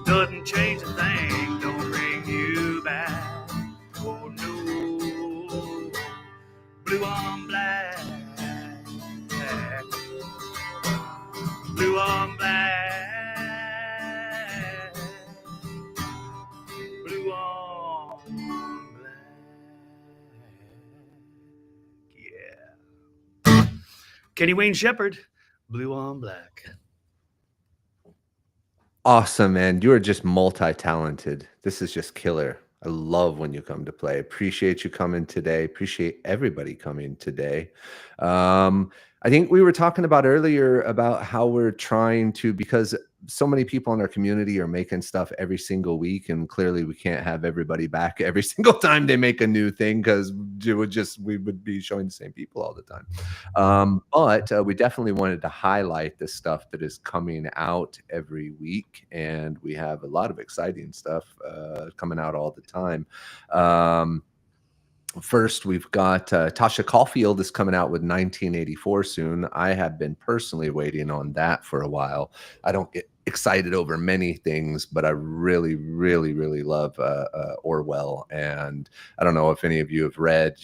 doesn't change a thing, don't bring you back. Oh no, blue on black, blue on black, blue on black. Yeah. Kenny Wayne Shepherd, blue on black. Awesome, man. You are just multi-talented. This is just killer. I love when you come to play. Appreciate you coming today. Appreciate everybody coming today. I think we were talking about earlier about how we're trying to, because so many people in our community are making stuff every single week, and clearly we can't have everybody back every single time they make a new thing, because we would be showing the same people all the time. But we definitely wanted to highlight the stuff that is coming out every week, and we have a lot of exciting stuff coming out all the time. First, we've got Tasha Caulfield is coming out with 1984 soon. I have been personally waiting on that for a while. I don't get excited over many things, but I really, really, really love Orwell. And I don't know if any of you have read,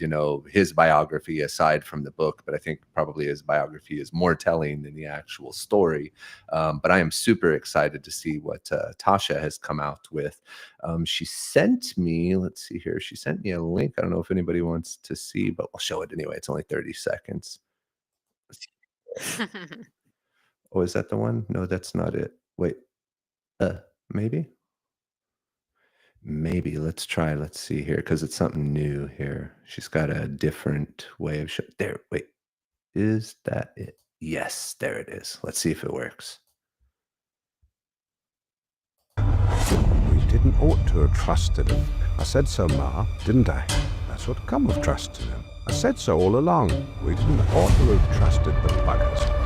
his biography aside from the book, but I think probably his biography is more telling than the actual story. But I am super excited to see what Tasha has come out with. She sent me, let's see here, she sent me a link. I don't know if anybody wants to see, but I'll show it anyway. It's only 30 seconds. Oh, is that the one? No, that's not it. Wait, maybe? Maybe. Let's try. Let's see here, because it's something new here. She's got a different way of there. Wait, is that it? Yes, there it is. Let's see if it works. We didn't ought to have trusted him. I said so, Ma, didn't I? That's what come of trusting him. I said so all along. We didn't ought to have trusted the buggers.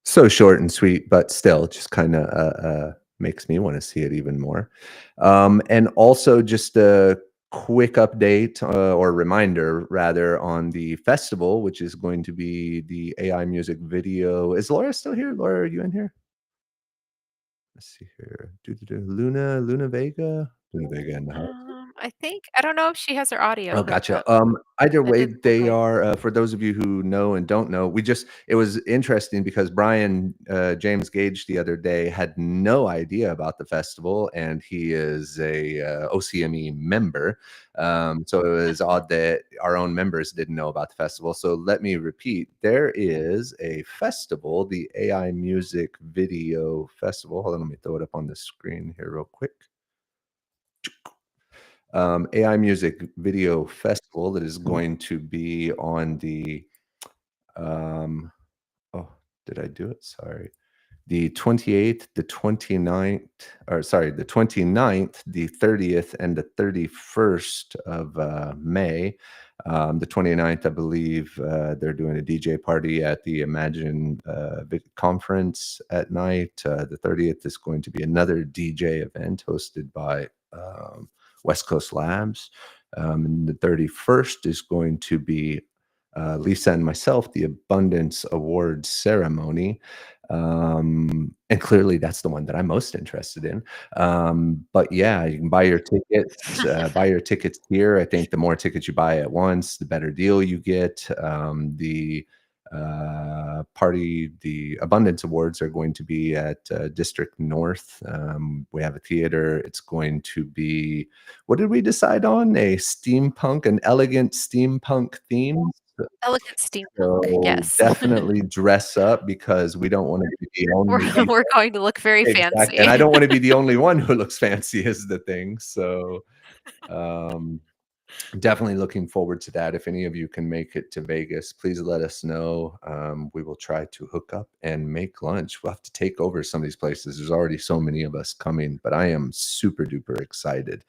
So short and sweet, but still just kind of makes me want to see it even more. And also just a quick update or reminder rather on the festival, which is going to be the AI music video. Is Laura still here? Laura, are you in here? Let's see here. Luna Vega in the house. I don't know if she has her audio Oh, hooked gotcha. up. Either It way, didn't look they like. are, for those of you who know and don't know, it was interesting because Brian, James Gage the other day had no idea about the festival, and he is a OCME member. So it was odd that our own members didn't know about the festival. So let me repeat, there is a festival, the AI Music Video Festival. Hold on, let me throw it up on the screen here real quick. AI Music Video Festival that is going to be on the oh, did I do it? Sorry. The 28th, the 29th, or sorry, the 29th, the 30th, and the 31st of May. The 29th, I believe they're doing a DJ party at the Imagine conference at night. The 30th is going to be another DJ event hosted by West Coast Labs. And the 31st is going to be Lisa and myself, the Abundance Awards ceremony. And clearly that's the one that I'm most interested in. But yeah, you can buy your tickets here. I think the more tickets you buy at once, the better deal you get. The Abundance Awards are going to be at District North. We have a theater. It's going to be, what did we decide on? An elegant steampunk theme. Elegant steampunk, So yes. definitely dress up, because we don't want to be the only We're going to look very exactly, and fancy. I don't want to be the only one who looks fancy is the thing. So definitely looking forward to that. If any of you can make it to Vegas, please let us know. We will try to hook up and make lunch. We'll have to take over some of these places. There's already so many of us coming, but I am super duper excited.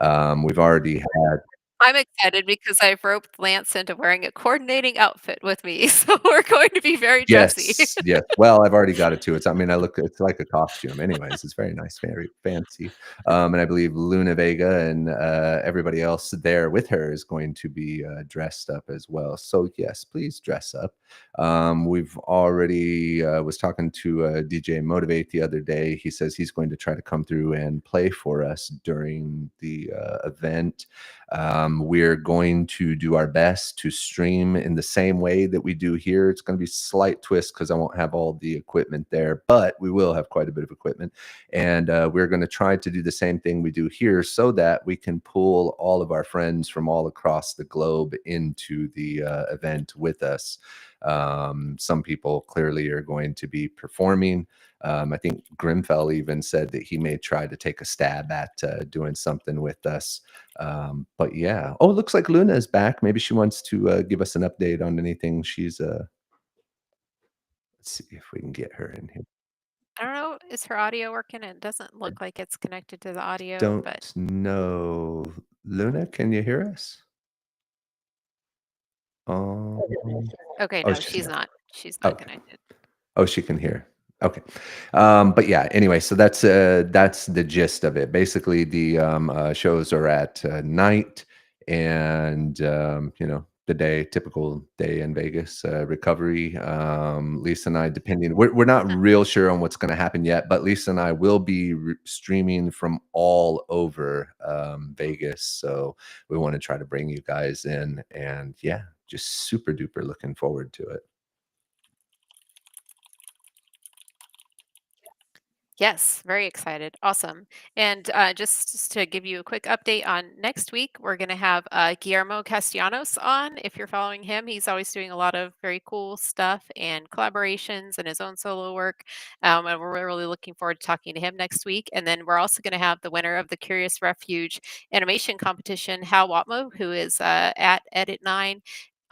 We've already had I'm excited because I've roped Lance into wearing a coordinating outfit with me, so we're going to be very dressy. Yes. Well, I've already got it too. It's like a costume anyways. It's very nice, very fancy. And I believe Luna Vega and everybody else there with her is going to be dressed up as well. So yes, please dress up. We've already was talking to DJ Motivate the other day. He says he's going to try to come through and play for us during the event. We're going to do our best to stream in the same way that we do here. It's going to be slight twist because I won't have all the equipment there, but we will have quite a bit of equipment. And we're going to try to do the same thing we do here so that we can pull all of our friends from all across the globe into the event with us. Some people clearly are going to be performing. I think Grimfell even said that he may try to take a stab at doing something with us. But yeah. Oh, it looks like Luna is back. Maybe she wants to give us an update on anything. She's let's see if we can get her in here. I don't know. Is her audio working? It doesn't look like it's connected to the audio, Don't but know. Luna, can you hear us? okay, Oh, no, she's she's not. not. She's not Okay. connected. Oh, she can hear. Okay. But yeah, anyway, so that's the gist of it. Basically, the shows are at night, and you know, the day, typical day in Vegas, recovery. Lisa and I, depending, we're not real sure on what's going to happen yet, but Lisa and I will be streaming from all over Vegas. So we want to try to bring you guys in, and yeah, just super duper looking forward to it. Yes, very excited. Awesome. And just to give you a quick update on next week, we're going to have Guillermo Castellanos on. If you're following him, he's always doing a lot of very cool stuff and collaborations and his own solo work. And we're really looking forward to talking to him next week. And then we're also going to have the winner of the Curious Refuge animation competition, Hal Watmo, who is at Edit9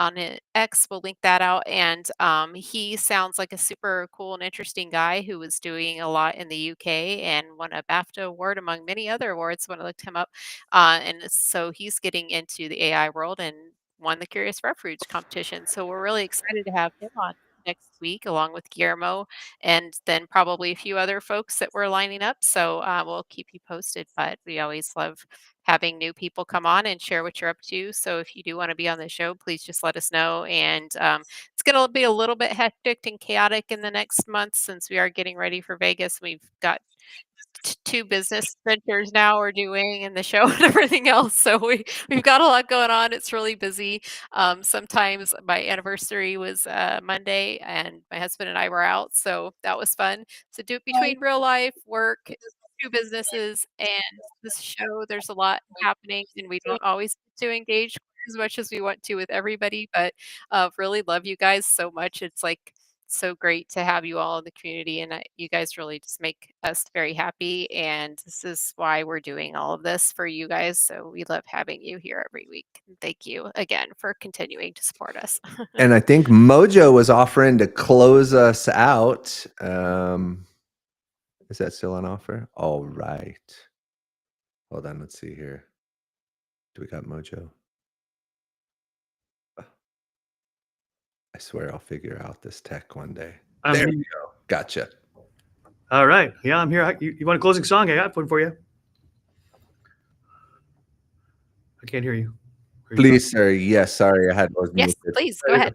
on X. We'll link that out. And he sounds like a super cool and interesting guy who was doing a lot in the UK and won a BAFTA award among many other awards when I looked him up. And so he's getting into the AI world and won the Curious Refuge competition. So we're really excited to have him on next week along with Guillermo and then probably a few other folks that we're lining up. So we'll keep you posted, but we always love having new people come on and share what you're up to. So if you do want to be on the show, please just let us know. And it's going to be a little bit hectic and chaotic in the next month since we are getting ready for Vegas. We've got two business ventures now we're doing and the show and everything else. So we've got a lot going on. It's really busy. Sometimes my anniversary was Monday and my husband and I were out. So that was fun. So do it between real life, work, two businesses, and this show. There's a lot happening and we don't always get to engage as much as we want to with everybody, but really love you guys so much. It's like so great to have you all in the community, and you guys really just make us very happy. And this is why we're doing all of this for you guys. So we love having you here every week. And thank you again for continuing to support us. And I think Mojo was offering to close us out. Is that still on offer? All right. Hold on. Let's see here. Do we got Mojo? I swear I'll figure out this tech one day. There we go. Gotcha. All right. Yeah, I'm here. You want a closing song? I got one for you. I can't hear you. Please, sir. Yes, sorry. I had those yes, muted. please go ahead.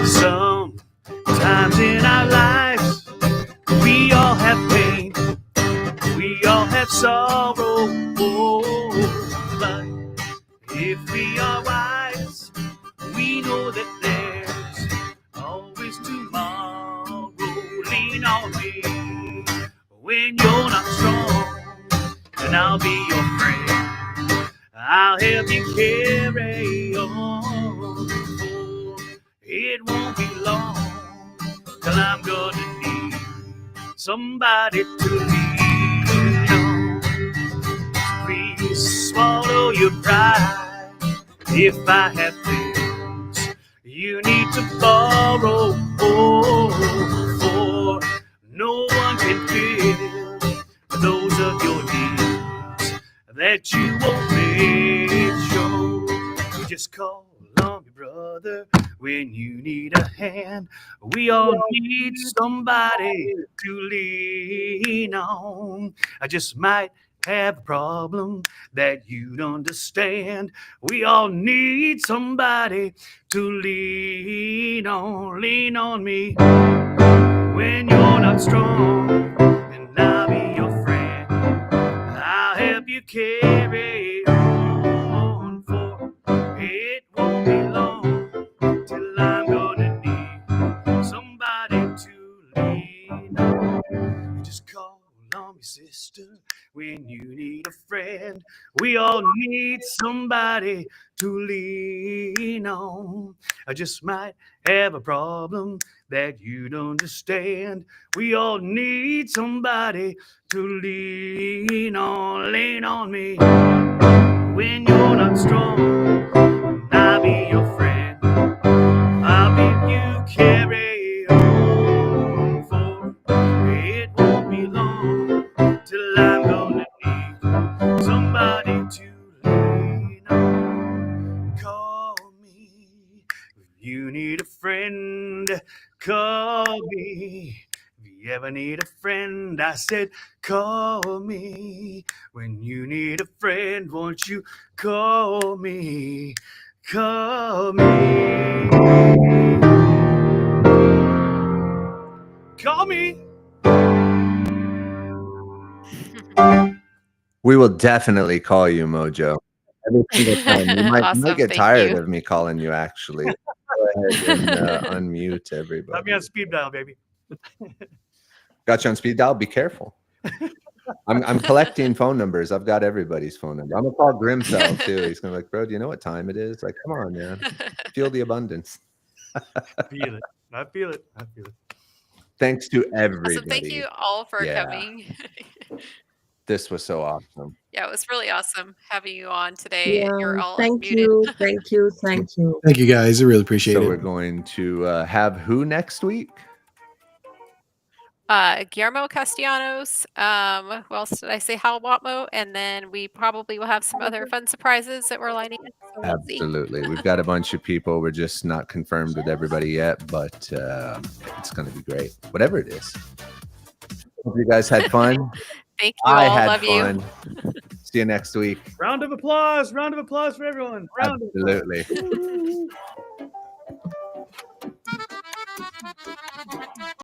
Sometimes in our lives, we all have pain. We all have sorrow. But if we are wise, we know that there's always tomorrow. Lean on me when you're not strong, and I'll be your friend. I'll help you carry on. It won't be long till I'm gonna need somebody to lean on. Please swallow your pride if I have things you need to borrow. For no one can fill those of your needs that you won't make show. You just call on your brother when you need a hand. We all need somebody to lean on. I just might have a problem that you'd understand. We all need somebody to lean on me when you're not strong, and I'll be your friend. I'll help you carry on, for it won't be long till I'm gonna need somebody to lean on. Just call on me, sister, when you need a friend. We all need somebody to lean on. I just might have a problem that you'd understand. We all need somebody to lean on me when you're not strong. I'll be your friend. I'll be you carry on, for it won't be long till I'm gonna need somebody to lean on. Call me if you need a friend. Call me if you ever need a friend. I said, call me when you need a friend. Won't you call me? Call me. Call me. We will definitely call you, Mojo. Every single time. You might Awesome, get thank tired you. of me calling you, actually. Go ahead and unmute Got everybody. me on speed dial, baby. Got you on speed dial. Be careful. I'm collecting phone numbers. I've got everybody's phone number. I'm gonna call Grimfell too. He's gonna be like, bro, do you know what time it is? Like, come on, man. Feel the abundance. Feel it. I feel it. I feel it. Thanks to everybody. Awesome. Thank you all for Yeah. coming. This was so awesome. Yeah, it was really awesome having you on today. Yeah, You're all thank unmuted. you, thank you, thank you. Thank you guys. I really appreciate So it. we're going to have who next week? Guillermo Castellanos. Who else did I say? Hal Watmo, and then we probably will have some other fun surprises that we're lining up. So we'll see. Absolutely. We've got a bunch of people. We're just not confirmed with everybody yet, but it's going to be great. Whatever it is. Hope you guys had fun. Thank you I all. had Love fun. you. See you next week. Round of applause. Round of applause for everyone. Round of applause. Absolutely. Woo.